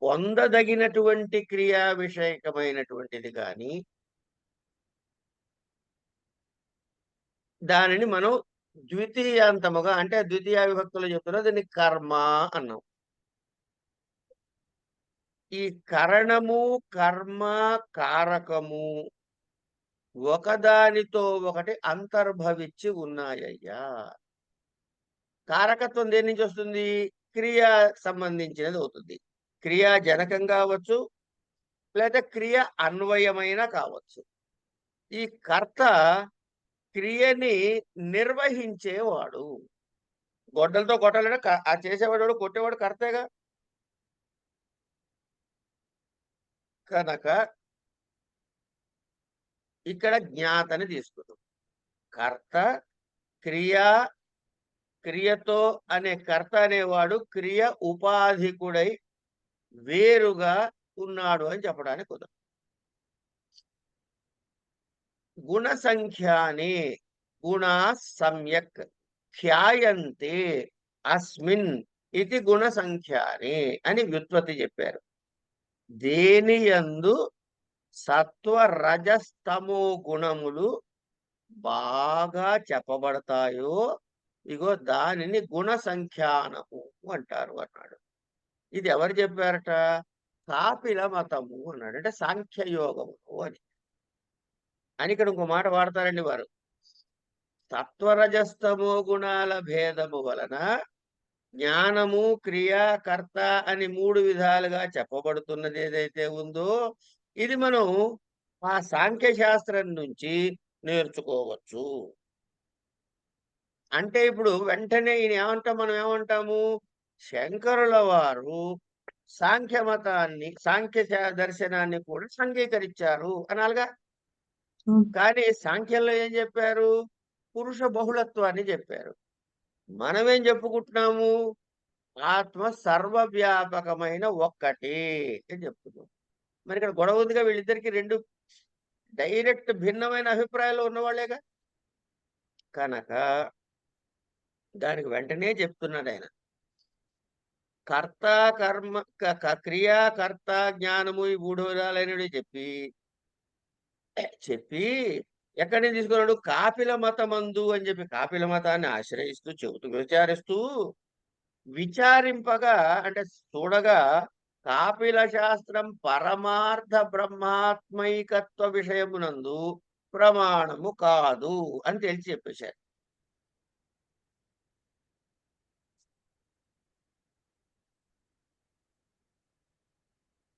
పొందదగినటువంటి క్రియా విషయకమైనటువంటిది కానీ దానిని మనం ద్వితీయాంతముగా అంటే ద్వితీయ విభక్తులు చెప్తున్నా దీన్ని కర్మ అన్నాం. ఈ కరణము, కర్మ, కారకము ఒకదానితో ఒకటి అంతర్భవించి ఉన్నాయ్యా. కారకత్వం దేని నుంచి వస్తుంది? క్రియ సంబంధించినది అవుతుంది. క్రియా జనకం కావచ్చు, లేదా క్రియ అన్వయమైన కావచ్చు. ఈ కర్త క్రియని నిర్వహించేవాడు. గొడ్డలతో కొట్టాలంటే ఆ చేసేవాడు కొట్టేవాడు కర్తేగా. కనుక ఇక్కడ జ్ఞాతని తీసుకుందాం. కర్త, క్రియతో అనే కర్త అనేవాడు క్రియ ఉపాధికుడై వేరుగా ఉన్నాడు అని చెప్పడానికి కుదరదు. గుణ సంఖ్యాని గుణా సమ్యక్ ఖ్యాయంతే అస్మిన్ ఇది గుణ సంఖ్యాని అని వ్యుత్పత్తి చెప్పారు. దేనియందు సత్వ రజస్తమో గుణములు బాగా చెప్పబడతాయో ఇగో దానిని గుణ సంఖ్యానము అంటారు అన్నాడు. ఇది ఎవరు చెప్పారట? కాపిల మతము అన్నాడు. అంటే సాంఖ్యయోగము అని ఇక్కడ ఇంకో మాట వాడతారండి వారు. సత్వరజస్తమో గుణాల భేదము వలన జ్ఞానము, క్రియ, కర్త అని 3 విధాలుగా చెప్పబడుతున్నది ఏదైతే ఉందో ఇది మనం ఆ సాంఖ్య శాస్త్రం నుంచి నేర్చుకోవచ్చు. అంటే ఇప్పుడు వెంటనే మనం ఏమంటాము? శంకరుల వారు సాంఖ్య మతాన్ని, సాంఖ్య దర్శనాన్ని కూడా అంగీకరించారు అనాలిగా. కానీ సాంఖ్యంలో ఏం చెప్పారు? పురుష బహుళత్వాన్ని చెప్పారు. మనమేం చెప్పుకుంటున్నాము? ఆత్మ సర్వవ్యాపకమైన ఒక్కటే అని చెప్తున్నాం. మరి ఇక్కడ గొడవ ఉందిగా. వీళ్ళిద్దరికి 2 డైరెక్ట్ భిన్నమైన అభిప్రాయాలు ఉన్నవాళ్లేగా. కనుక దానికి వెంటనే చెప్తున్నాడు ఆయన. కర్త కర్మ క్రియా కర్త జ్ఞానము ఈ 3 విధాలైనవి చెప్పి ఎక్కడి నుంచి తీసుకున్నాడు? కాపిల మతమందు అని చెప్పి కాపిల మతాన్ని ఆశ్రయిస్తూ చెబుతూ విచారింపగా అంటే చూడగా కాపిల శాస్త్రం పరమార్థ బ్రహ్మాత్మైకత్వ విషయమునందు ప్రమాణము కాదు అని తెలిసి చెప్పేశారు.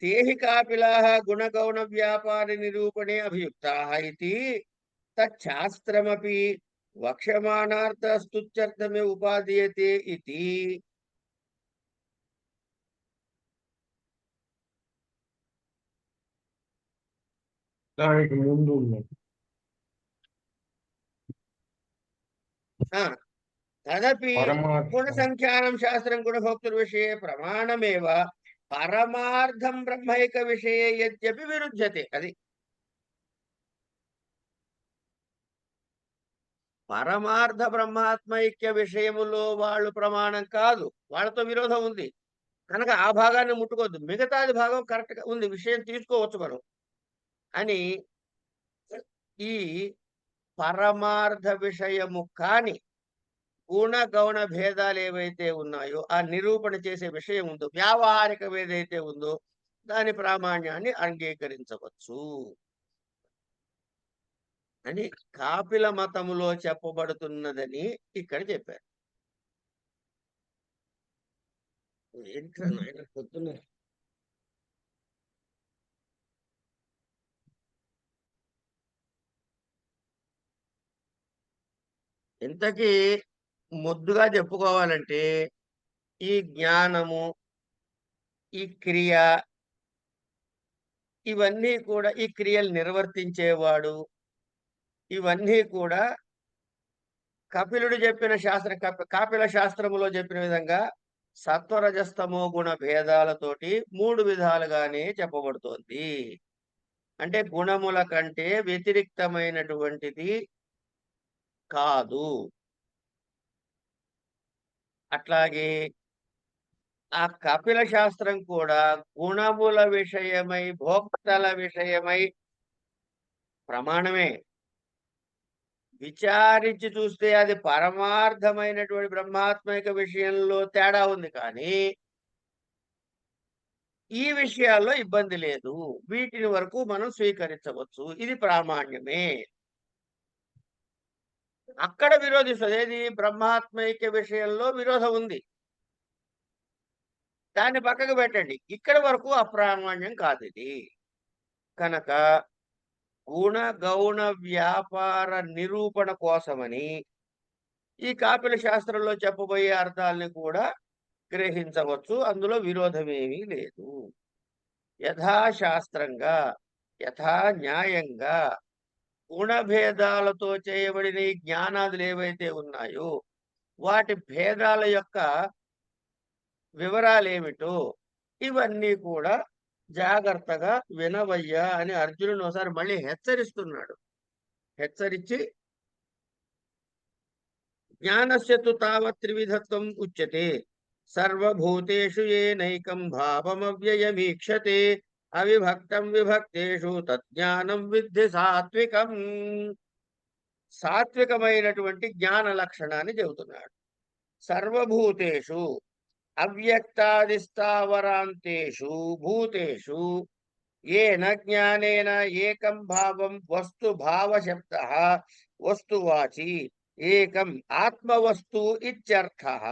తేహి కాపిలాః గుణగౌణ వ్యాపార నిరూపణే అభియుక్తాః ఇతి తచ్ఛాస్త్రమపి వక్ష్యమాణార్థ స్తుత్యర్థమే ఉపాదీయతే ఇతి. దానికి ముందు ఉన్నది. తదపి పరమార్థం. గుణసంఖ్యానం శాస్త్రం గుణభోక్తృవిషయే ప్రమాణమేవ పరమార్థం బ్రహ్మైక విషయే యద్యపి విరుధ్యతే. అది పరమార్థ బ్రహ్మాత్మైక్య విషయములో వాళ్ళు ప్రమాణం కాదు, వాళ్ళతో విరోధం ఉంది కనుక ఆ భాగాన్ని ముట్టుకోవద్దు, మిగతాది భాగం కరెక్ట్ గా ఉంది, విషయం తీసుకోవచ్చు మనం అని ఈ పరమార్థ విషయము కాని గుణ గౌణ భేదాలు ఏవైతే ఉన్నాయో ఆ నిరూపణ చేసే విషయం ఉందో, వ్యావహారికం ఏదైతే ఉందో దాని ప్రామాణ్యాన్ని అంగీకరించవచ్చు అని కాపిల మతములో చెప్పబడుతున్నదని ఇక్కడ చెప్పారు. ఏంట్రా నాయన పొద్దున్న ఇంతకీ ముద్దుగా చెప్పుకోవాలంటే ఈ జ్ఞానము, ఈ క్రియ, ఇవన్నీ కూడా ఈ క్రియలు నిర్వర్తించేవాడు, ఇవన్నీ కూడా కపిలుడు చెప్పిన కాపిల శాస్త్రములో చెప్పిన విధంగా సత్వరజస్తమో గుణ భేదాలతోటి 3 విధాలుగానే చెప్పబడుతోంది. అంటే గుణముల కంటే వ్యతిరిక్తమైనటువంటిది కాదు. అట్లాగే ఆ కపిల శాస్త్రం కూడా గుణముల విషయమై భోక్తల విషయమై ప్రమాణమే. విచారించి చూస్తే అది పరమార్థమైనటువంటి బ్రహ్మాత్మిక విషయంలో తేడా ఉంది, కానీ ఈ విషయాల్లో ఇబ్బంది లేదు, వీటిని వరకు మనం స్వీకరించవచ్చు, ఇది ప్రామాణ్యమే. అక్కడ విరోధిస్తుంది, ఏది బ్రహ్మాత్మైక్య విషయంలో విరోధం ఉంది, దాన్ని పక్కకు పెట్టండి, ఇక్కడ వరకు అప్రామాణ్యం కాదు ఇది. కనుక గుణ గౌణ వ్యాపార నిరూపణ కోసమని ఈ కాపిల శాస్త్రంలో చెప్పబోయే అర్థాలని కూడా గ్రహించవచ్చు, అందులో విరోధమేమీ లేదు. యథాశాస్త్రంగా యథా న్యాయంగా గుణభేదాలతో చేయబడిన ఈ జ్ఞానాదులు ఏవైతే ఉన్నాయో వాటి భేదాల యొక్క వివరాలు ఏమిటో ఇవన్నీ కూడా జాగ్రత్తగా వినవయ్యా అని అర్జునుడు ఒకసారి మళ్ళీ హెచ్చరిస్తున్నాడు. హెచ్చరించి జ్ఞానస్య తు తావత్ త్రివిధత్వం ఉచ్యతే సర్వభూతేషు ఏనైకం భావమవ్యయమీక్షతే అవిభక్తం విభక్తేషు తజ్ఞానం విద్ధి సాత్వికం. సాత్వికమైనటువంటి జ్ఞాన లక్షణాన్ని చెబుతున్నాడు. సర్వభూతేషు అవ్యక్తాదిస్థావరాంతేషు భూతేషు ఏన జ్ఞానేన ఏకం భావం వస్తు భావశబ్ద వస్తువాచి ఏకం ఆత్మవస్తు ఇత్యర్థః.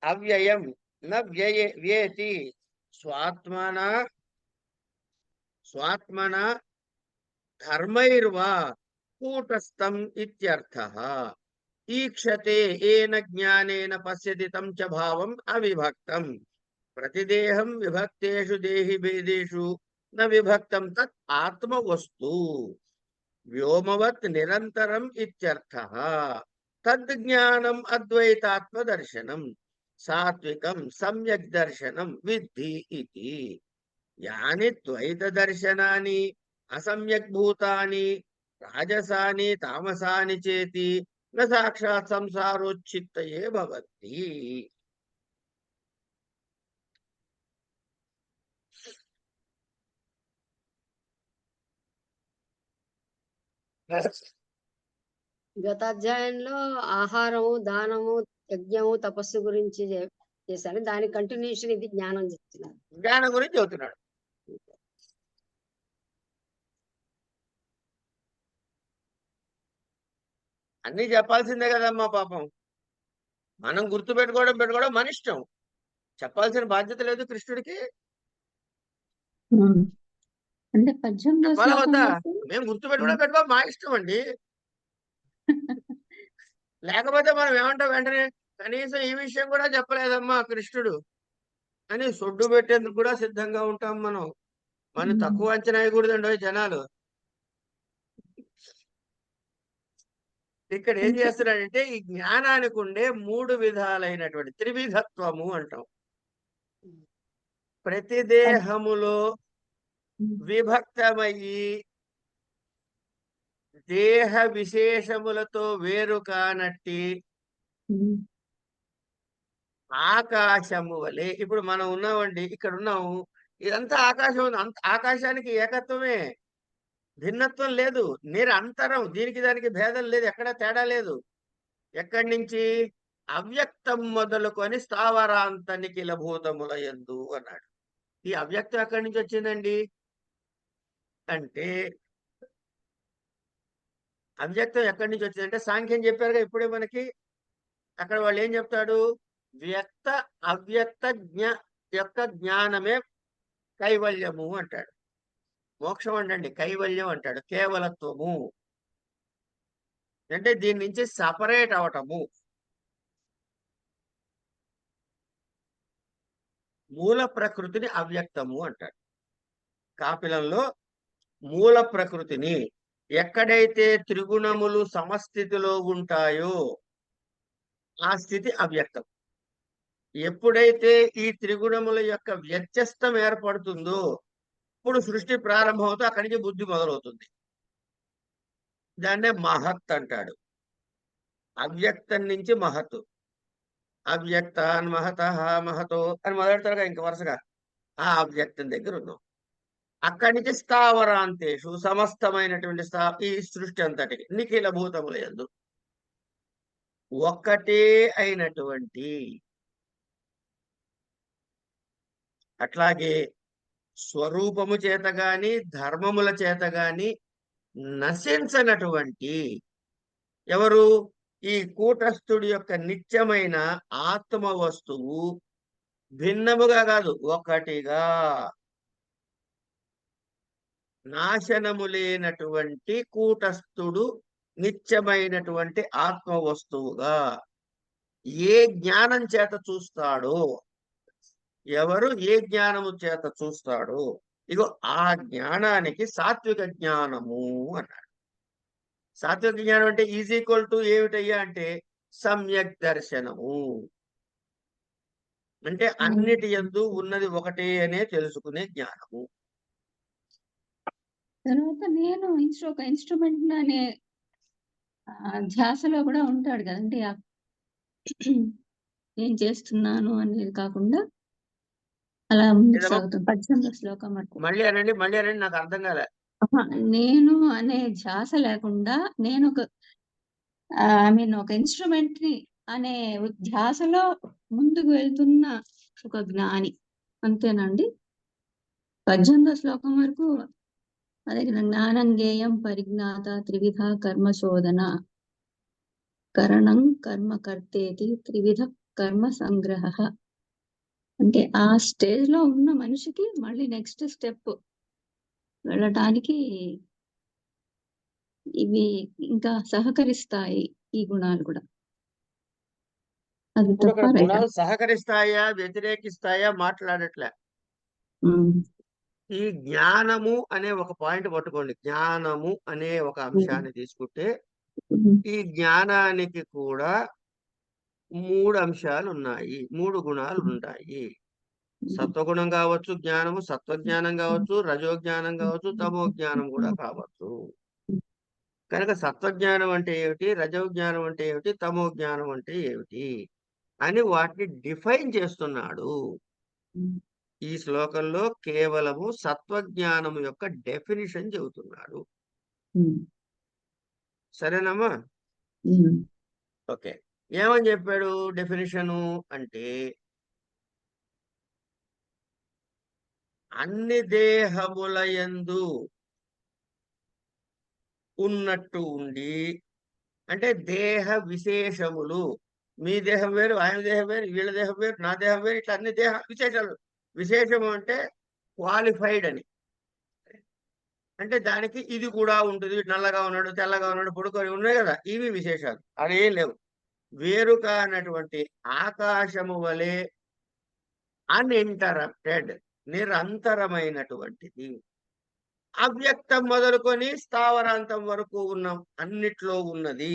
అవ్యయం న వ్యేతి స్వాత్మన ధర్మైర్వా కూటస్థం ఇత్యర్థః. ఈక్షతే ఏన జ్ఞానేన పశ్యతి తం చ భావం అవిభక్తం. ప్రతిదేహం విభక్తేషు దేహి భేదేషు న విభక్తం తత్ ఆత్మవస్తు వ్యోమవత్ నిరంతరం ఇత్యర్థః. తద్జ్ఞానం అద్వైతాత్మ దర్శనం సాత్వికం సమ్యక్ దర్శనం విద్ధి ఇతి. యాని ద్వైత దర్శనాని అసమ్యక్ భూతాని రాజసాని తామసాని చేతి న సాక్షాత్ సంసారోచ్చిత్తయే భవంతి. గత అధ్యాయంలో ఆహారము, దానము, యజ్ఞము, తపస్సు గురించి చేశారు. దాని కంటిన్యూషన్ ఇది జ్ఞానం చెప్తున్నారు. జ్ఞానం గురించి చెబుతున్నాడు. అన్ని చెప్పాల్సిందే కదమ్మా పాపం. మనం గుర్తు పెట్టుకోవడం మన ఇష్టం. చెప్పాల్సిన బాధ్యత లేదు కృష్ణుడికి. అంటే 18వ చెప్పాలా శ్లోకం వద్దా? వరకు మేము గుర్తు పెట్టుకో మా ఇష్టం అండి. లేకపోతే మనం ఏమంటాం వెంటనే, కనీసం ఈ విషయం కూడా చెప్పలేదమ్మా కృష్ణుడు అని సొడ్డు పెట్టేందుకు కూడా సిద్ధంగా ఉంటాం మనం. మనం తక్కువ అంచనా వేయకూడదండి జనాలు. ఇక్కడ ఏం చేస్తున్నాడంటే ఈ జ్ఞానానికి ఉండే 3 విధాలైనటువంటి త్రివిధత్వము అంటాం. ప్రతి దేహములో విభక్తమయ్యి దేహ విశేషములతో వేరు కానట్టి ఆకాశము వలె. ఇప్పుడు మనం ఉన్నామండి, ఇక్కడ ఉన్నాము, ఇదంతా ఆకాశం ఉంది. ఆకాశానికి ఏకత్వమే, భిన్నత్వం లేదు, నిరంతరం. దీనికి దానికి భేదం లేదు, ఎక్కడ తేడా లేదు. ఎక్కడి నుంచి? అవ్యక్తం మొదలుకొని స్థావరాంత నిఖిల భూతముల యందు అన్నాడు. ఈ అవ్యక్తం ఎక్కడి నుంచి వచ్చిందండి అంటే, అవ్యక్తం ఎక్కడి నుంచి వచ్చిందంటే సాంఖ్యం చెప్పారుగా ఇప్పుడే మనకి. అక్కడ వాళ్ళు ఏం చెప్తాడు? వ్యక్త అవ్యక్త యొక్క జ్ఞానమే కైవల్యము అంటాడు. మోక్షం అంటండి కైవల్యం అంటాడు. కేవలత్వము అంటే దీని నుంచి సపరేట్ అవటము. మూల ప్రకృతిని అవ్యక్తము అంటాడు. కాపిలంలో మూల ప్రకృతిని, ఎక్కడైతే త్రిగుణములు సమస్థితిలో ఉంటాయో ఆ స్థితి అవ్యక్తం. ఎప్పుడైతే ఈ త్రిగుణముల యొక్క వ్యత్యస్తం ఏర్పడుతుందో ఇప్పుడు సృష్టి ప్రారంభమవుతూ అక్కడి నుంచి బుద్ధి మొదలవుతుంది. దాన్నే మహత్ అంటాడు. అవ్యక్తం నుంచి మహత్. అవ్యక్తాన్ మహత మహతో అని మొదలెడతారుగా ఇంక వరుసగా. ఆ అవ్యక్తం దగ్గర ఉన్నాం. అక్కడి నుంచి స్థావరాంతేషు సమస్తమైనటువంటి ఈ సృష్టి అంతటికి నిఖిల భూతముల యందు ఒక్కటే అయినటువంటి, అట్లాగే స్వరూపము చేత గాని ధర్మముల చేత గాని నశించనటువంటి ఎవరు? ఈ కూటస్థుడి యొక్క నిత్యమైన ఆత్మ వస్తువు భిన్నముగా కాదు, ఒకటిగా, నాశనము లేనటువంటి కూటస్థుడు నిత్యమైనటువంటి ఆత్మ వస్తువుగా ఏ జ్ఞానం చేత చూస్తాడో, ఎవరు ఏ జ్ఞానము చేత చూస్తాడో, ఇగో ఆ జ్ఞానానికి సాత్విక జ్ఞానము అన్నాడు. సాత్విక జ్ఞానం అంటే ఈజ్ ఈక్వల్ టు ఏమిటయ్యా అంటే సమ్యక్ దర్శనము. అంటే అన్నిటి యందు ఉన్నది ఒకటే అనే తెలుసుకునే జ్ఞానము. తర్వాత నేను ఒక ఇన్స్ట్రుమెంట్ అనే ధ్యాసలో కూడా ఉంటాడు కదండి. ఏం చేస్తున్నాను అనేది కాకుండా అలా ముందుకు సాగుతాం. 18వ శ్లోకం వరకు మళ్ళీ అనండి నాకు అర్థం కాలే. నేను అనే ధ్యాస లేకుండా నేను ఒక ఇన్స్ట్రుమెంట్ ని అనే ధ్యాసలో ముందుకు వెళ్తున్న ఒక జ్ఞాని, అంతేనండి. 18వ శ్లోకం వరకు అదే కదా, జ్ఞానం గేయం పరిజ్ఞాత త్రివిధ కర్మ శోధన కరణం కర్మ కర్తేతి త్రివిధ కర్మ సంగ్రహ. అంటే ఆ స్టేజ్ లో ఉన్న మనిషికి మళ్ళీ నెక్స్ట్ స్టెప్ వెళ్ళటానికి ఇవి ఇంకా సహకరిస్తాయి, ఈ గుణాలు కూడా. అది తప్ప గుణాలు సహకరిస్తాయా వ్యతిరేకిస్తాయా మాట్లాడట్లే. ఈ జ్ఞానము అనే ఒక పాయింట్ పట్టుకోండి. జ్ఞానము అనే ఒక అంశాన్ని తీసుకుంటే ఈ జ్ఞానానికి కూడా 3 అంశాలు ఉన్నాయి, 3 గుణాలు ఉంటాయి. సత్వగుణం కావచ్చు జ్ఞానము, సత్వజ్ఞానం కావచ్చు, రజోజ్ఞానం కావచ్చు, తమో జ్ఞానం కూడా కావచ్చు. కనుక సత్వజ్ఞానం అంటే ఏమిటి, రజోజ్ఞానం అంటే ఏమిటి, తమో జ్ఞానం అంటే ఏమిటి అని వాటిని డిఫైన్ చేస్తున్నాడు. ఈ శ్లోకంలో కేవలము సత్వజ్ఞానము యొక్క డెఫినిషన్ చెబుతున్నాడు. సరేనమ్మా? ఉమ్, ఓకే. ఏమని చెప్పాడు డెఫినిషను అంటే, అన్ని దేహముల యందు ఉన్నట్టు ఉండి, అంటే దేహ విశేషములు, మీ దేహం వేరు, ఆయన దేహం వేరు, వీళ్ళ దేహం వేరు, నా దేహం వేరు, ఇట్లా అన్ని దేహ విశేషాలు. విశేషము అంటే క్వాలిఫైడ్ అని. అంటే దానికి ఇది కూడా ఉంటుంది. నల్లగా ఉన్నాడు, తెల్లగా ఉన్నాడు, పొడుకొని ఉన్నాయి కదా, ఇవి విశేషాలు. అదేం లేవు. వేరు కానటువంటి ఆకాశము వలె అన్ఇంటరప్టెడ్, నిరంతరమైనటువంటిది. అవ్యక్తం మొదలుకొని స్థావరాంతం వరకు ఉన్న అన్నిట్లో ఉన్నది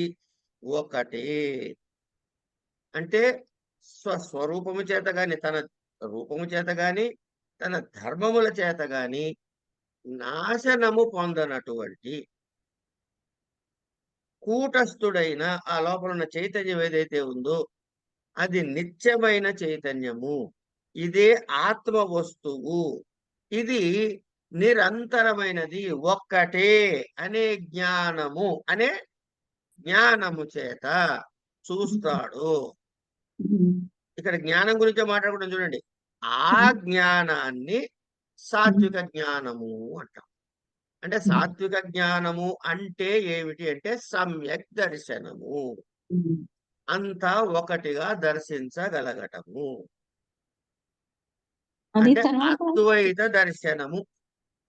ఒకటే. అంటే స్వస్వరూపము చేత గాని, తన రూపము చేత గాని, తన ధర్మముల చేత గాని నాశనము పొందనటువంటి కూటస్థుడైన ఆ లోపల ఉన్న చైతన్యం ఏదైతే ఉందో అది నిత్యమైన చైతన్యము. ఇదే ఆత్మ వస్తువు. ఇది నిరంతరమైనది, ఒక్కటే అనే జ్ఞానము చేత చూస్తాడు. ఉమ్, ఇక్కడ జ్ఞానం గురించి మాట్లాడుకుంటాం చూడండి. ఆ జ్ఞానాన్ని సాత్విక జ్ఞానము అంటాం. అంటే సాత్విక జ్ఞానము అంటే ఏమిటి అంటే సమ్యక్ దర్శనము, ఉమ్. అంతా ఒకటిగా దర్శించగలగటము. అది అంటే తర్వాత అద్వైత దర్శనము.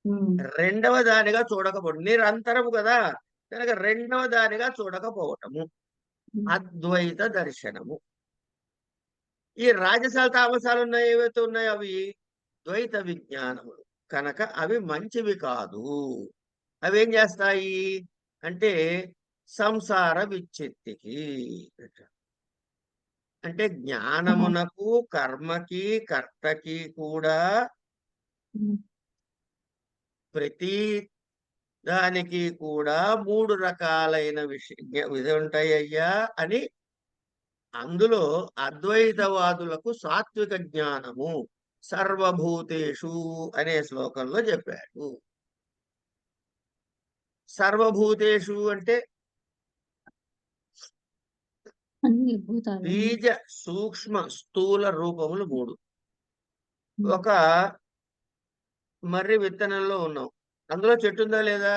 ఉమ్, రెండవ దానిగా చూడకపోవడం, నిరంతరము కదా, కనుక రెండవ దానిగా చూడకపోవటము అద్వైత దర్శనము. ఈ రాజసాలు తామసాలు ఉన్నాయి, ఏవైతే ఉన్నాయో అవి ద్వైత విజ్ఞానములు కనుక అవి మంచివి కాదు. అవి ఏం చేస్తాయి అంటే సంసార విచ్ఛిత్తికి. అంటే జ్ఞానమునకు, కర్మకి, కర్తకి కూడా ఉమ్, ప్రతి దానికి కూడా 3 రకాలైన ఇది ఉంటాయ్యా అని అందులో అద్వైతవాదులకు సాత్విక జ్ఞానము సర్వభూతేషు అనే శ్లోకంలో చెప్పాడు. సర్వభూతేషు అంటే అన్ని భూతాలు బీజ, సూక్ష్మ, స్థూల రూపములు 3. ఉమ్, ఒక మర్రి విత్తనంలో ఉన్నాం, అందులో చెట్టు ఉందా లేదా?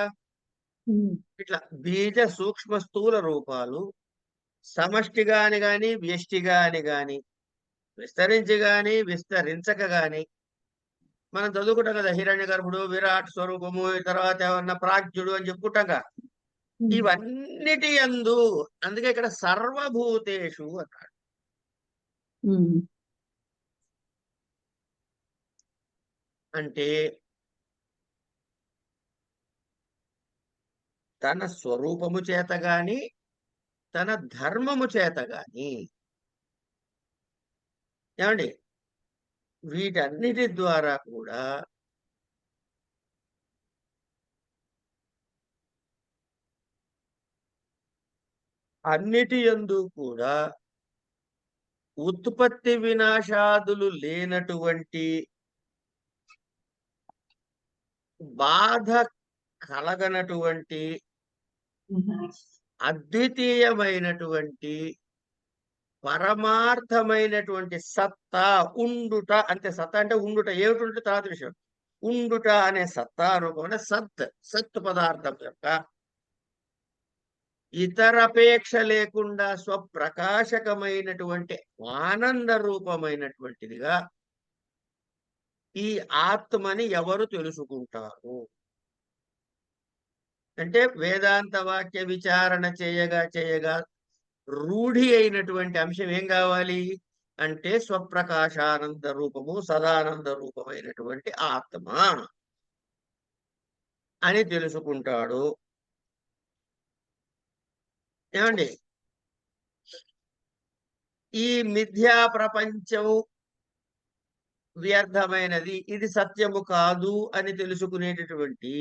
ఉమ్, ఇట్లా బీజ, సూక్ష్మ, స్థూల రూపాలు సమష్టిగా అని గాని, వ్యష్టిగా అని గాని, విస్తరించి గాని, విస్తరించక గాని, మనం చదువుకుంటాం కదా, హిరణ్య గర్భుడు, విరాట్ స్వరూపము, తర్వాత ఏమన్నా ప్రాజ్ఞుడు అని చెప్పుకుంటాం కదా. ఉమ్, ఇవన్నిటి యందు, అందుకే ఇక్కడ సర్వభూతేషు అన్నాడు. ఉమ్, అంటే తన స్వరూపము చేత గాని, తన ధర్మము చేత గాని, ఏమండి, వీటన్నిటి ద్వారా కూడా అన్నిటి యందు కూడా ఉత్పత్తి వినాశాదులు లేనటువంటి, బాధ కలగనటువంటి, అద్వితీయమైనటువంటి, పరమార్థమైనటువంటి సత్తా ఉండుట. అంతే, సత్తా అంటే ఉండుట. ఏమిటి ఉంటే తర్వాత విషయం. ఉండుట అనే సత్తా రూపం సత్ పదార్థం యొక్క ఇతరపేక్ష లేకుండా స్వప్రకాశకమైనటువంటి ఆనంద రూపమైనటువంటిదిగా ఈ ఆత్మని ఎవరు తెలుసుకుంటారు అంటే వేదాంత వాక్య విచారణ చేయగా రూఢి అయినటువంటి అంశం ఏం కావాలి అంటే స్వప్రకాశానంద రూపము, సదానంద రూపమైనటువంటి ఆత్మ అని తెలుసుకుంటాడు. ఏమండి, ఈ మిథ్యా ప్రపంచం వ్యర్థమైనది, ఇది సత్యము కాదు అని తెలుసుకునేటటువంటి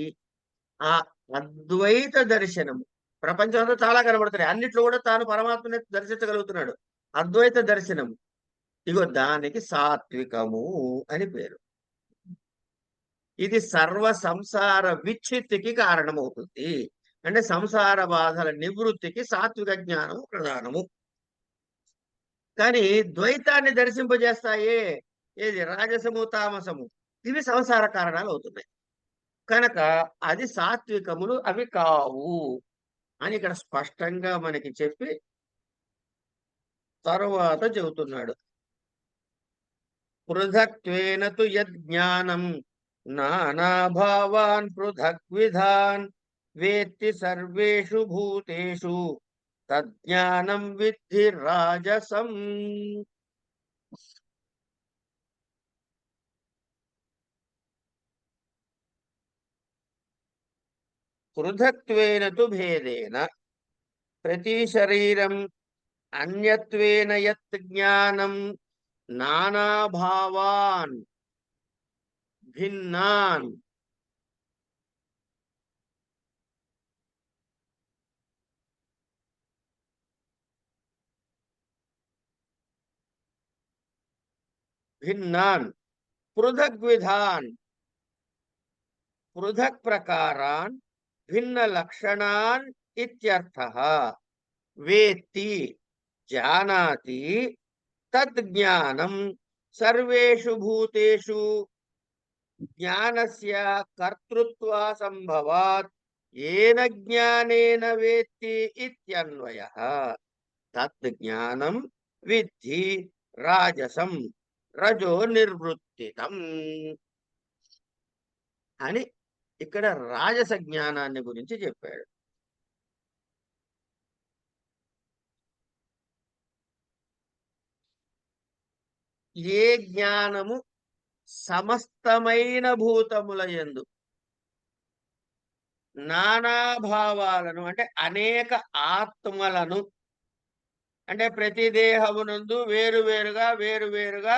ఆ అద్వైత దర్శనము. ప్రపంచంలో చాలా కనబడుతున్నాయి, అన్నిట్లో కూడా తాను పరమాత్మని దర్శించగలుగుతున్నాడు. అద్వైత దర్శనము, ఇగో దానికి సాత్వికము అని పేరు. ఇది సర్వ సంసార విచ్ఛిత్తికి కారణమవుతుంది. అంటే సంసార బాధల నివృత్తికి సాత్విక జ్ఞానం ప్రధానము. కానీ ద్వైతాన్ని దర్శింపజేస్తాయే ఏది రాజసము తామసము, ఇవి సంసార కారణాలు అవుతున్నాయి. కనుక అది సాత్వికములు అవి కావు అని ఇక్కడ స్పష్టంగా మనకి చెప్పి తరువాత చెబుతున్నాడు. పృథక్త్వేన తు యజ్ఞానం నానాభావాన్ పృథగ్విధాన్ వేత్తి సర్వేషు భూతేషు తజ్ఞానం విద్ధి రాజసం. పృథక్త్వేన తు భేదేన, ప్రతి శరీరం అన్యత్వేన యత్ జ్ఞానం నానాభావాన్ భిన్నాన్ భిన్నాన్ పృథగ్విధాన్, పృథక్ ప్రకారాన్ భిన్న లక్షణాన్ ఇత్యర్థః. వేత్తి జానాతి తద్ జ్ఞానం సర్వేషు భూతేషు జ్ఞానస్య కర్తృత్వ సంభవాత్ ఏన జ్ఞానేన వేత్తి ఇత్యన్వయః. తత్ జ్ఞానం విద్ధి రాజసం రజో నిర్వృత్తితం అని ఇక్కడ రాజస జ్ఞానాన్ని గురించి చెప్పాడు. ఏ జ్ఞానము సమస్తమైన భూతముల యందు నానాభావాలను అంటే అనేక ఆత్మలను, అంటే ప్రతి దేహమునందు వేరువేరుగా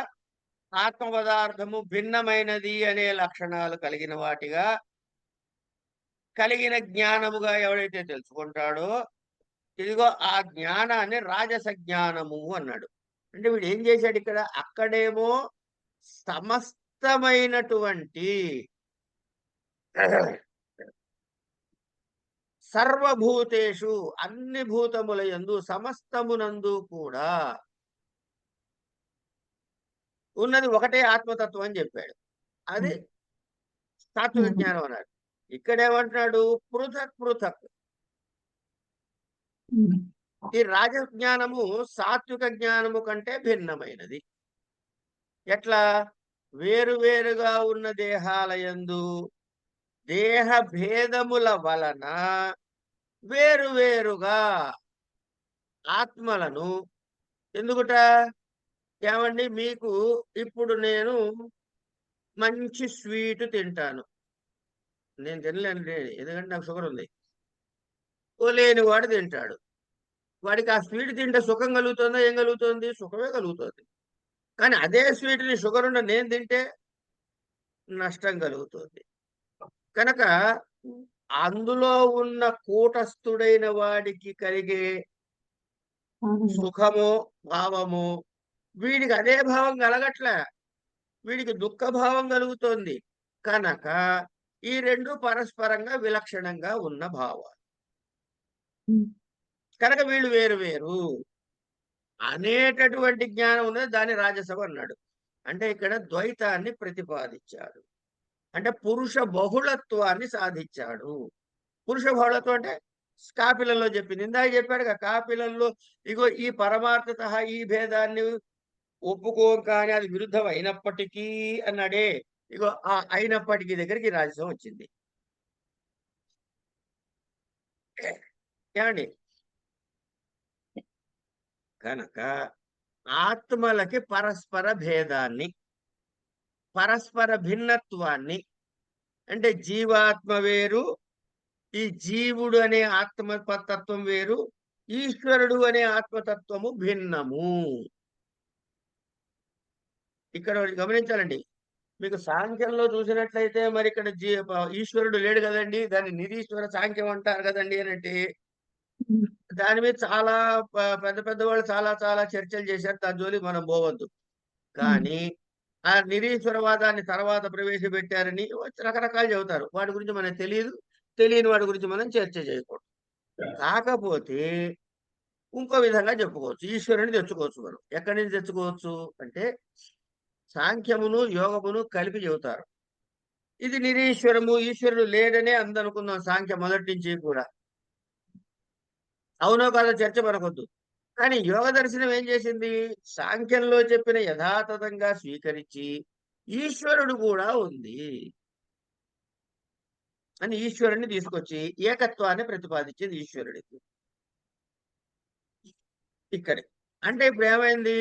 ఆత్మ పదార్థము భిన్నమైనది అనే లక్షణాలు కలిగిన వాటిగా కలిగిన జ్ఞానముగా ఎవడైతే తెలుసుకుంటాడో, ఇదిగో ఆ జ్ఞానాన్ని రాజస జ్ఞానము అన్నాడు. అంటే వీడు ఏం చేశాడు ఇక్కడ, అక్కడేమో సమస్తమైనటువంటి సర్వభూతేషు అన్ని భూతముల యందు సమస్తమునందు కూడా ఉన్నది ఒకటే ఆత్మతత్వం అని చెప్పాడు. అది సాత్విక జ్ఞానం అన్నాడు. ఇక్కడేమంటున్నాడు, పృథక్ పృథక్. ఈ రాజజ్ఞానము సాత్విక జ్ఞానము కంటే భిన్నమైనది. ఎట్లా, వేరువేరుగా ఉన్న దేహాలయందు దేహ భేదముల వలన వేరువేరుగా ఆత్మలను ఎందుకుట, ఏమండి మీకు ఇప్పుడు నేను మంచి స్వీట్ తింటాను, నేను తినలేను ఎందుకంటే నాకు షుగర్ ఉంది. ఓ లేనివాడు తింటాడు, వాడికి ఆ స్వీట్ తింటే సుఖం కలుగుతుందా, ఏం కలుగుతుంది, సుఖమే కలుగుతుంది. కానీ అదే స్వీట్ని షుగర్ ఉన్న నేను తింటే నష్టం కలుగుతుంది. కనుక అందులో ఉన్న కూటస్థుడైన వాడికి కలిగే సుఖము భావము వీడికి అదే భావం కలగట్లే, వీడికి దుఃఖ భావం కలుగుతోంది. కనుక ఈ రెండు పరస్పరంగా విలక్షణంగా ఉన్న భావాలు. కనుక వీళ్ళు వేరు వేరు అనేటటువంటి జ్ఞానం ఉన్నది, దాన్ని రాజసం అన్నాడు. అంటే ఇక్కడ ద్వైతాన్ని ప్రతిపాదించాడు, అంటే పురుష బహుళత్వాన్ని సాధించాడు. పురుష బహుళత్వం అంటే కాపిలలో చెప్పింది, ఇందాక చెప్పాడు కదా, కాపిలలో ఇగో ఈ పరమార్థత ఈ భేదాన్ని ఒప్పుకోం కానీ అది విరుద్ధం అయినప్పటికీ అన్నాడే, ఇగో ఆ అయినప్పటికీ దగ్గరికి రాజసం వచ్చింది. ఏమండి, కనుక ఆత్మలకి పరస్పర భేదాన్ని పరస్పర భిన్నత్వాన్ని, అంటే జీవాత్మ వేరు, ఈ జీవుడు అనే ఆత్మతత్వం వేరు, ఈశ్వరుడు అనే ఆత్మతత్వము భిన్నము. ఇక్కడ గమనించాలండి, మీకు సాంఖ్యంలో చూసినట్లయితే మరి ఇక్కడ ఈశ్వరుడు లేడు కదండి, దాన్ని నిరీశ్వర సాంఖ్యం అంటారు కదండి అని అంటే, దాని మీద చాలా పెద్ద పెద్ద వాళ్ళు చాలా చాలా చర్చలు చేశారు, దాని జోలికి మనం పోవద్దు. కానీ ఆ నిరీశ్వరవాదాన్ని తర్వాత ప్రవేశపెట్టారని రకరకాలు చెబుతారు, వాటి గురించి మనకు తెలియదు. తెలియని వాడి గురించి మనం చర్చ చేయకూడదు. కాకపోతే ఇంకో విధంగా చెప్పుకోవచ్చు, ఈశ్వరుని తెచ్చుకోవచ్చు. మనం ఎక్కడి నుంచి తెచ్చుకోవచ్చు అంటే సాంఖ్యమును యోగమును కలిపి చెబుతారు. ఇది నిరీశ్వరము, ఈశ్వరుడు లేడనే అందనుకుందాం సాంఖ్య మొదటి నుంచి కూడా. అవునో కాదో చర్చ మనకొద్దు. కానీ యోగ దర్శనం ఏం చేసింది? సాంఖ్యంలో చెప్పిన యథాతథంగా స్వీకరించి ఈశ్వరుడు కూడా ఉంది అని ఈశ్వరుణ్ణి తీసుకొచ్చి ఏకత్వాన్ని ప్రతిపాదించింది ఈశ్వరుడికి. ఇక్కడ అంటే ఇప్పుడు ఏమైంది?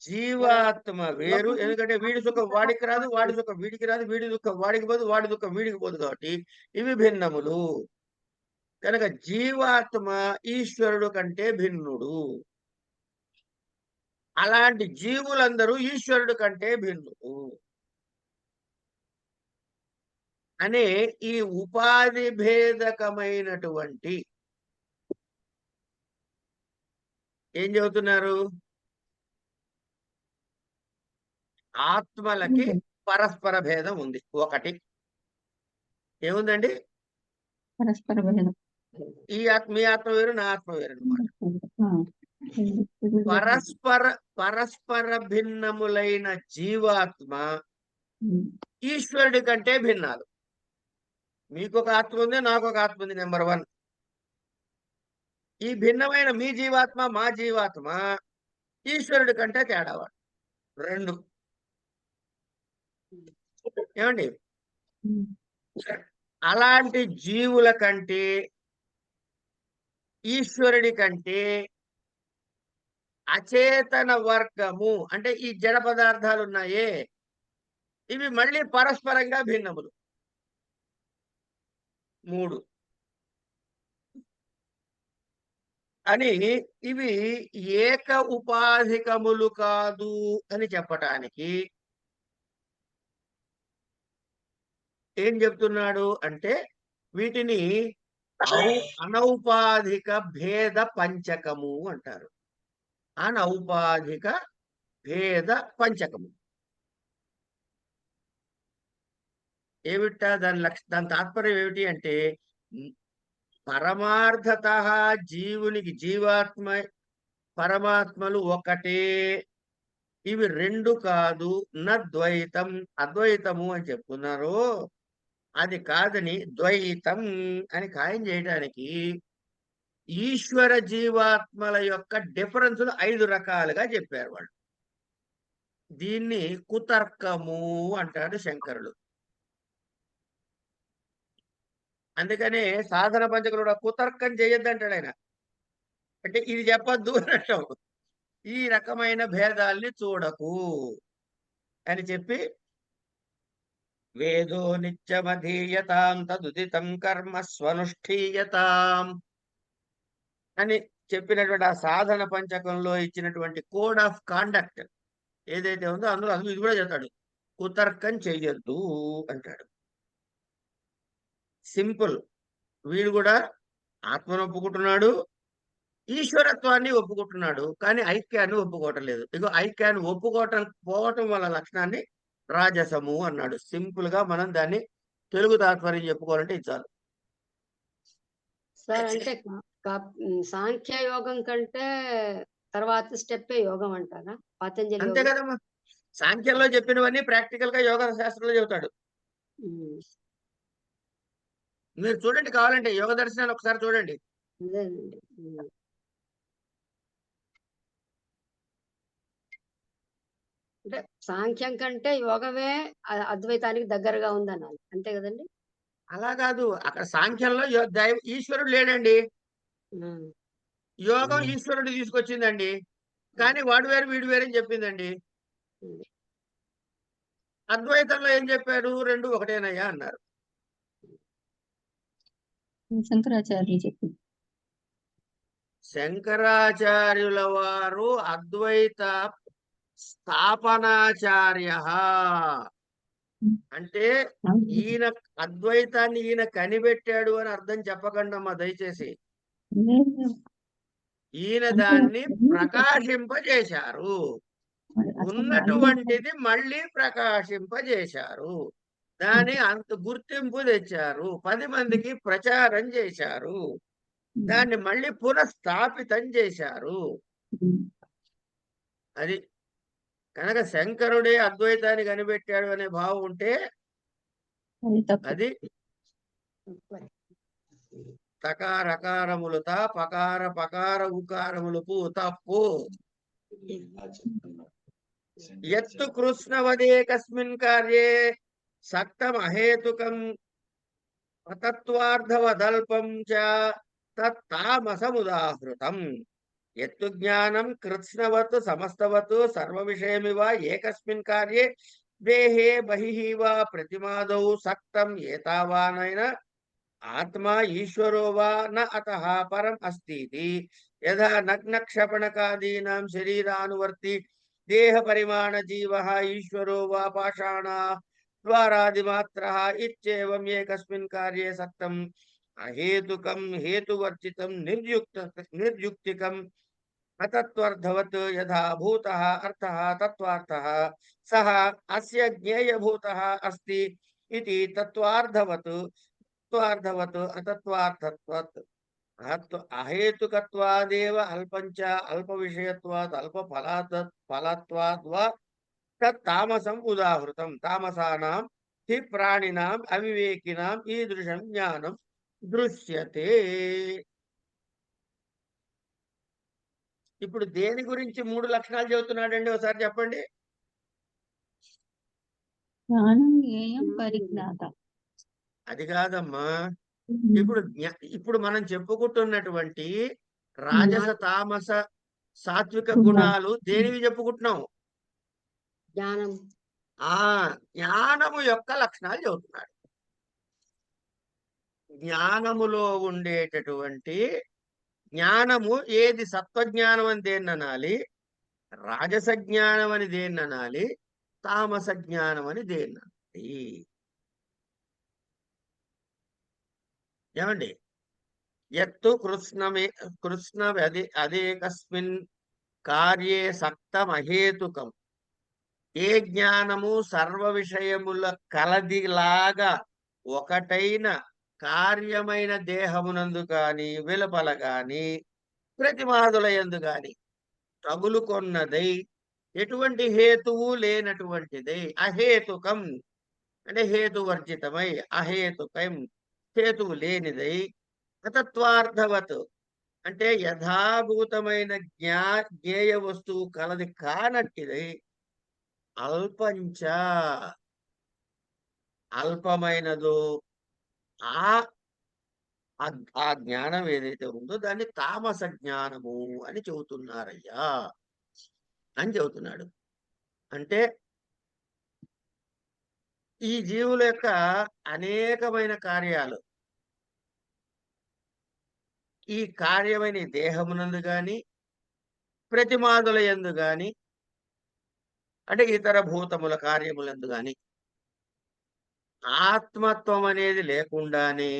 జీవాత్మ వేరు, ఎందుకంటే వీడి సుఖం వాడికి రాదు, వాడి సుఖం వీడికి రాదు, వీడి దుఃఖం వాడికి పోదు, వాడి దుఃఖం వీడికి పోదు, కాబట్టి ఇవి భిన్నములు. కనుక జీవాత్మ ఈశ్వరుడు కంటే భిన్నుడు. అలాంటి జీవులందరూ ఈశ్వరుడు కంటే భిన్నుడు అనే ఈ ఉపాధి భేదకమైనటువంటి ఏం చెబుతున్నారు? ఆత్మలకి పరస్పర భేదం ఉంది. ఒకటి ఏముందండి? పరస్పర భేదం. ఈ ఆత్మ, మీ ఆత్మ వేరు, నా ఆత్మ వేరు అనమాట. ఆ, పరస్పర భిన్నములైన జీవాత్మ ఈశ్వరుడి కంటే భిన్నాలు. మీకు ఒక ఆత్మ ఉంది, నాకు ఒక ఆత్మ ఉంది. నెంబర్ 1. ఈ భిన్నమైన మీ జీవాత్మ, మా జీవాత్మ ఈశ్వరుడి కంటే తేడావాడు. 2. ఏమండి? అలాంటి జీవుల కంటే ఈశ్వరుడి కంటే అచేతన వర్గము అంటే ఈ జడ పదార్థాలు ఉన్నాయే, ఇవి మళ్ళీ పరస్పరంగా భిన్నములు. 3 అని ఇవి ఏక ఉపాధికములు కాదు అని చెప్పటానికి ఏం చెప్తున్నాడు అంటే వీటిని అనౌపాధిక భేద పంచకము అంటారు. అనౌపాధిక భేద పంచకము ఏమిటా? దాని తాత్పర్యం ఏమిటి అంటే పరమార్థత జీవునికి జీవాత్మ పరమాత్మలు ఒకటే, ఇవి 2 కాదు. నద్వైతం, అద్వైతము అని చెప్తున్నారు. అది కాదని ద్వైతం అని ఖాయం చేయడానికి ఈశ్వర జీవాత్మల యొక్క డిఫరెన్సులు 5 రకాలుగా చెప్పారు వాళ్ళు. దీన్ని కుతర్కము అంటాడు శంకరుడు. అందుకనే సాధన పంచకులు కుతర్కం చేయొద్దంటాడు ఆయన. అంటే ఇది చెప్పొద్దు అనటం, ఈ రకమైన భేదాల్ని చూడకు అని చెప్పి వేదో నిత్యమధీయతాం తదుదితం కర్మ స్వనుష్ఠీయతాం అని చెప్పినటువంటి ఆ సాధన పంచకంలో ఇచ్చినటువంటి కోడ్ ఆఫ్ కాండక్ట్ ఏదైతే ఉందో అందులో ఇది కూడా చెప్తాడు, కుతర్కం చెయ్యొద్దు అంటాడు. సింపుల్. వీడు కూడా ఆత్మను ఒప్పుకుంటున్నాడు, ఈశ్వరత్వాన్ని ఒప్పుకుంటున్నాడు, కానీ ఐక్యాన్ని ఒప్పుకోవటం లేదు. ఇగో ఐక్యాన్ని పోవటం వల్ల లక్షణాన్ని రాజసము అన్నాడు. సింపుల్ గా మనం దాన్ని తెలుగు తాత్పర్యం చెప్పుకోవాలంటే ఇది చాలు. సార్ అంటే సాంఖ్య యోగం కంటే తర్వాత స్టెప్ యోగం అంటారా? పతంజలి అంతే యోగం. కదమ్మా. సాంఖ్యంలో చెప్పినవన్నీ ప్రాక్టికల్ గా యోగ శాస్త్రంలో చెబుతాడు. మీరు చూడండి, కావాలంటే యోగ దర్శనాన్ని ఒకసారి చూడండి. అదేనండి. అంటే సాంఖ్యం కంటే యోగమే అద్వైతానికి దగ్గరగా ఉందన్నాను, అంతే కదండి? అలా కాదు, అక్కడ సాంఖ్యంలో ఈశ్వరుడు లేడండి. యోగం ఈశ్వరుడు తీసుకొచ్చిందండి, కానీ వాడు వేరు వీడు వేరు అని చెప్పిందండి. అద్వైతంలో ఏం చెప్పారు? 2 ఒకటేనయ్యా అన్నారు. శంకరాచార్యులు చెప్పింది. శంకరాచార్యుల వారు అద్వైత స్థాపనాచార్య. అంటే ఈయన అద్వైతాన్ని ఈయన కనిపెట్టాడు అని అర్థం చెప్పకండమ్మా దయచేసి. ఈయన దాన్ని ప్రకాశింపజేశారు, ఉన్నటువంటిది మళ్ళీ ప్రకాశింపజేశారు. దాని అంత గుర్తింపు తెచ్చారు, 10 మందికి ప్రచారం చేశారు, దాన్ని మళ్ళీ పునఃస్థాపితం చేశారు. అది కనుక శంకరుడే అద్వైతాన్ని కనిపెట్టాడు అనే భావం ఉంటే అది తప్పు. అది తకారకారములు తా పకార పకార ఉకారములకు తప్పు. ఎత్తు కృష్ణవదేకస్మిన్ కార్యే సక్తం అహేతుకం తత్వార్థవదల్పం చ తత్తామసముదాహృతం. ఎత్తు జ్ఞానం కృత్స్నవత్ సమస్తవత్ సర్వవిషయమివ ఏకస్మిన్ కార్యే దేహే బహిః వా ప్రతిమాదౌ సక్తం ఏతావానైన ఆత్మా ఈశ్వరో వా న అతః పరం అస్తితి. యథా నగ్నక్షపణకాదీనాం శరీరానువర్తి దేహ పరిమాణ జీవః ఈశ్వరో వా పాషాణ ద్వారాదిమాత్రః ఇత్యేవం ఏకస్మిన్ కార్యే సక్తం అహేతుకం హేతువర్జితం నిర్యుక్తికం అతత్వర్థవత్ యథా భూతః అర్థః తత్వార్థః సహ అస్య జ్ఞేయభూతః అస్తి ఇతి తత్వార్థవత్ అతత్వార్థత్వాత్ అహేతుకత్వాదేవ అల్పంచ అల్ప విషయత్వాత్ అల్ప ఫలత్వాద్వా తత్తామసం ఉదాహృతం. తామసానాం హి ప్రాణినాం అవివేకినాం ఈదృశం జ్ఞానం దృశ్యతే. ఇప్పుడు దేని గురించి 3 లక్షణాలు చెబుతున్నాడండి, ఒకసారి చెప్పండి. జ్ఞానం జ్ఞేయం పరిజ్ఞాత. అది కాదమ్మా, ఇప్పుడు మనం చెప్పుకుంటున్నటువంటి రాజస తామస సాత్విక గుణాలు దేనివి చెప్పుకుంటున్నాం? జ్ఞానం. జ్ఞానము యొక్క లక్షణాలు చెబుతున్నాడు. జ్ఞానములో ఉండేటటువంటి జ్ఞానము ఏది? సత్వజ్ఞానం అని దేన్ని అనాలి, రాజస జ్ఞానం అని దేన్ని అనాలి, తామస జ్ఞానం అని దేన్ని అనాలి? ఏమండి? ఎత్తు అదేకస్మిన్ కార్యే సక్తం అహేతుకం. ఏ జ్ఞానము సర్వ విషయముల కలదిలాగా ఒకటైన కార్యమైన దేహమునందు కాని వెలుపల గాని ప్రతిమాదులయందు గాని తగులుకొన్నదై ఎటువంటి హేతువు లేనటువంటిదై అహేతుకం అంటే హేతువర్జితమై అహేతుకం హేతువు లేనిదై అతత్వార్థవత్ అంటే యథాభూతమైన జ్ఞేయ వస్తువు కలది కానట్టిదై అల్పంచ అల్పమైనదో ఆ జ్ఞానం ఏదైతే ఉందో దాన్ని తామస జ్ఞానము అని చెబుతున్నారయ్యా అని చెబుతున్నాడు. అంటే ఈ జీవుల యొక్క అనేకమైన కార్యాలు ఈ కార్యమైన దేహమునందు గాని ప్రతిమాదుల యందు గాని అంటే ఇతర భూతముల కార్యములందు గాని ఆత్మత్వం అనేది లేకుండానే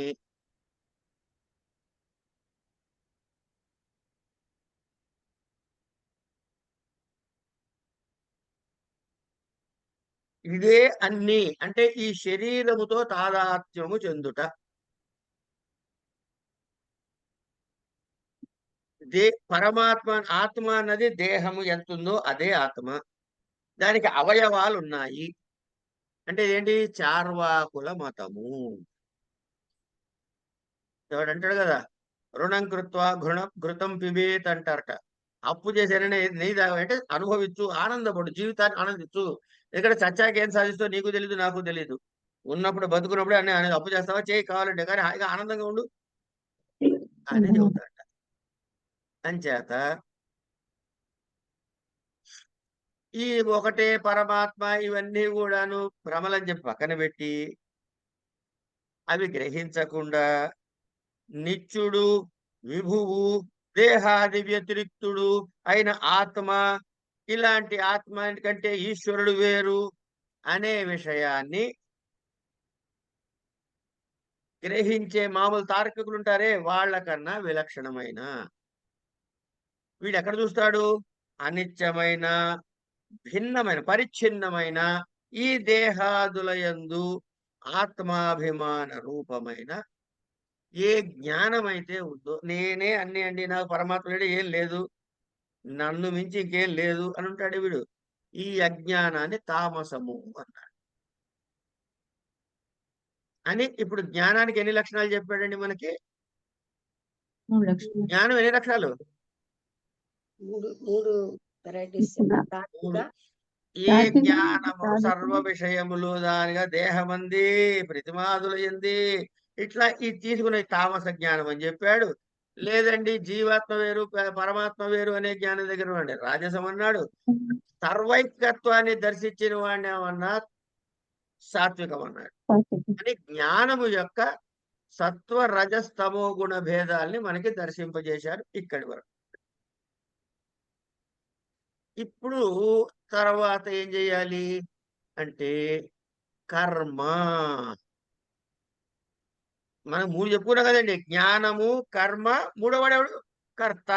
ఇదే అన్ని అంటే ఈ శరీరముతో తాదాత్మ్యము చెందుట, పరమాత్మ ఆత్మ అన్నది దేహము ఎంతుందో అదే ఆత్మ, దానికి అవయవాలు ఉన్నాయి. అంటే ఏంటి? చార్వాకుల మతము. ఎవడంటాడు కదా, రుణం కృత్వ ఘృతం పిబేత్ అంటారట. అప్పు చేశానని నెయ్యి తాగంటే అనుభవించు, ఆనందపడు, జీవితాన్ని ఆనందించు. ఇక్కడ చచ్చాక ఏం సాధిస్తో నీకు తెలీదు, నాకు తెలీదు. ఉన్నప్పుడు బతుకున్నప్పుడే అన్ని అప్పు చేస్తావా, చేయి కావాలంటే, కానీ హాయిగా ఆనందంగా ఉండు అని చెబుతాడట. అంచేత ఈ ఒకటే పరమాత్మ ఇవన్నీ కూడాను భ్రమలని చెప్పి పక్కన పెట్టి అవి గ్రహించకుండా నిత్యుడు విభువు దేహాది వ్యతిరిక్తుడు అయిన ఆత్మ, ఇలాంటి ఆత్మ కంటే ఈశ్వరుడు వేరు అనే విషయాన్ని గ్రహించే మామూలు తార్కికులు ఉంటారే, వాళ్ళకన్నా విలక్షణమైన వీడు ఎక్కడ చూస్తాడు? అనిత్యమైన భిన్నమైన పరిచ్ఛిన్నమైన ఈ దేహాదుల యందు ఆత్మాభిమాన రూపమైన ఏ జ్ఞానం అయితే ఉందో, నేనే అన్ని అండి, నాకు పరమాత్మ లేడు, ఏం లేదు, నన్ను మించి ఇంకేం లేదు అని ఉంటాడు వీడు. ఈ అజ్ఞానాన్ని తామసము అన్నాడు. అని ఇప్పుడు జ్ఞానానికి ఎన్ని లక్షణాలు చెప్పాడండి మనకి? 3 లక్షలు. జ్ఞానం ఎన్ని లక్షణాలు? మూడు వెరైటీస్ ఇప్పుడు మూడు. ఏ తాత్వికం, జ్ఞానము సర్వ సాధకం, విషయములు దానిగా దేహమంది ప్రతిమాదుల ఎంది, ఇట్లా ఈ తీసుకునే తామస జ్ఞానం అని చెప్పాడు. లేదండి జీవాత్మ వేరు పరమాత్మ వేరు అనే జ్ఞానం దగ్గర వాడి రాజసం అన్నాడు. సర్వైక్యత్వాన్ని దర్శించిన వాడిని ఏమన్నా సాత్వికం అన్నాడు. సాత్వికం. అని జ్ఞానము యొక్క సత్వ రజస్తమో గుణ భేదాల్ని మనకి దర్శింపజేశారు ఇక్కడి వరకు. ఇప్పుడు తర్వాత ఏం చేయాలి అంటే కర్మ. మనం 3 చెప్పుకున్నాం కదండి, జ్ఞానము, కర్మ, మూడోవాడెవడు? కర్త.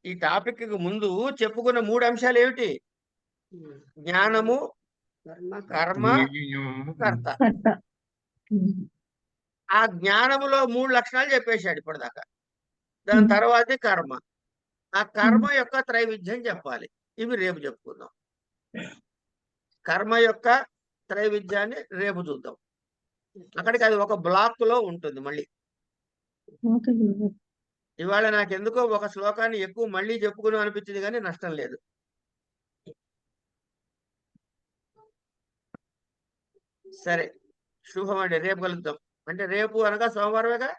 ఈ టాపిక్ ముందు చెప్పుకున్న 3 అంశాలు ఏమిటి? జ్ఞానము, కర్మ, కర్త. కర్త. ఆ జ్ఞానములో 3 లక్షణాలు చెప్పేశాడు ఇప్పటిదాకా. దాని తర్వాత కర్మ. ఆ కర్మ యొక్క త్రైవిధ్యం చెప్పాలి. ఇవి రేపు చెప్పుకుందాం. కర్మ యొక్క త్రైవిధ్యాన్ని రేపు చూద్దాం. అక్కడికి అది ఒక బ్లాక్ లో ఉంటుంది మళ్ళీ. ఓకే గురుగారు. ఇవాళ నాకెందుకో ఒక శ్లోకాన్ని ఎక్కువ మళ్ళీ చెప్పుకుని అనిపించింది, కానీ నష్టం లేదు. సరే, శుభం అండి. రేపు కలుద్దాం. అంటే రేపు అనగా సోమవారమేగా.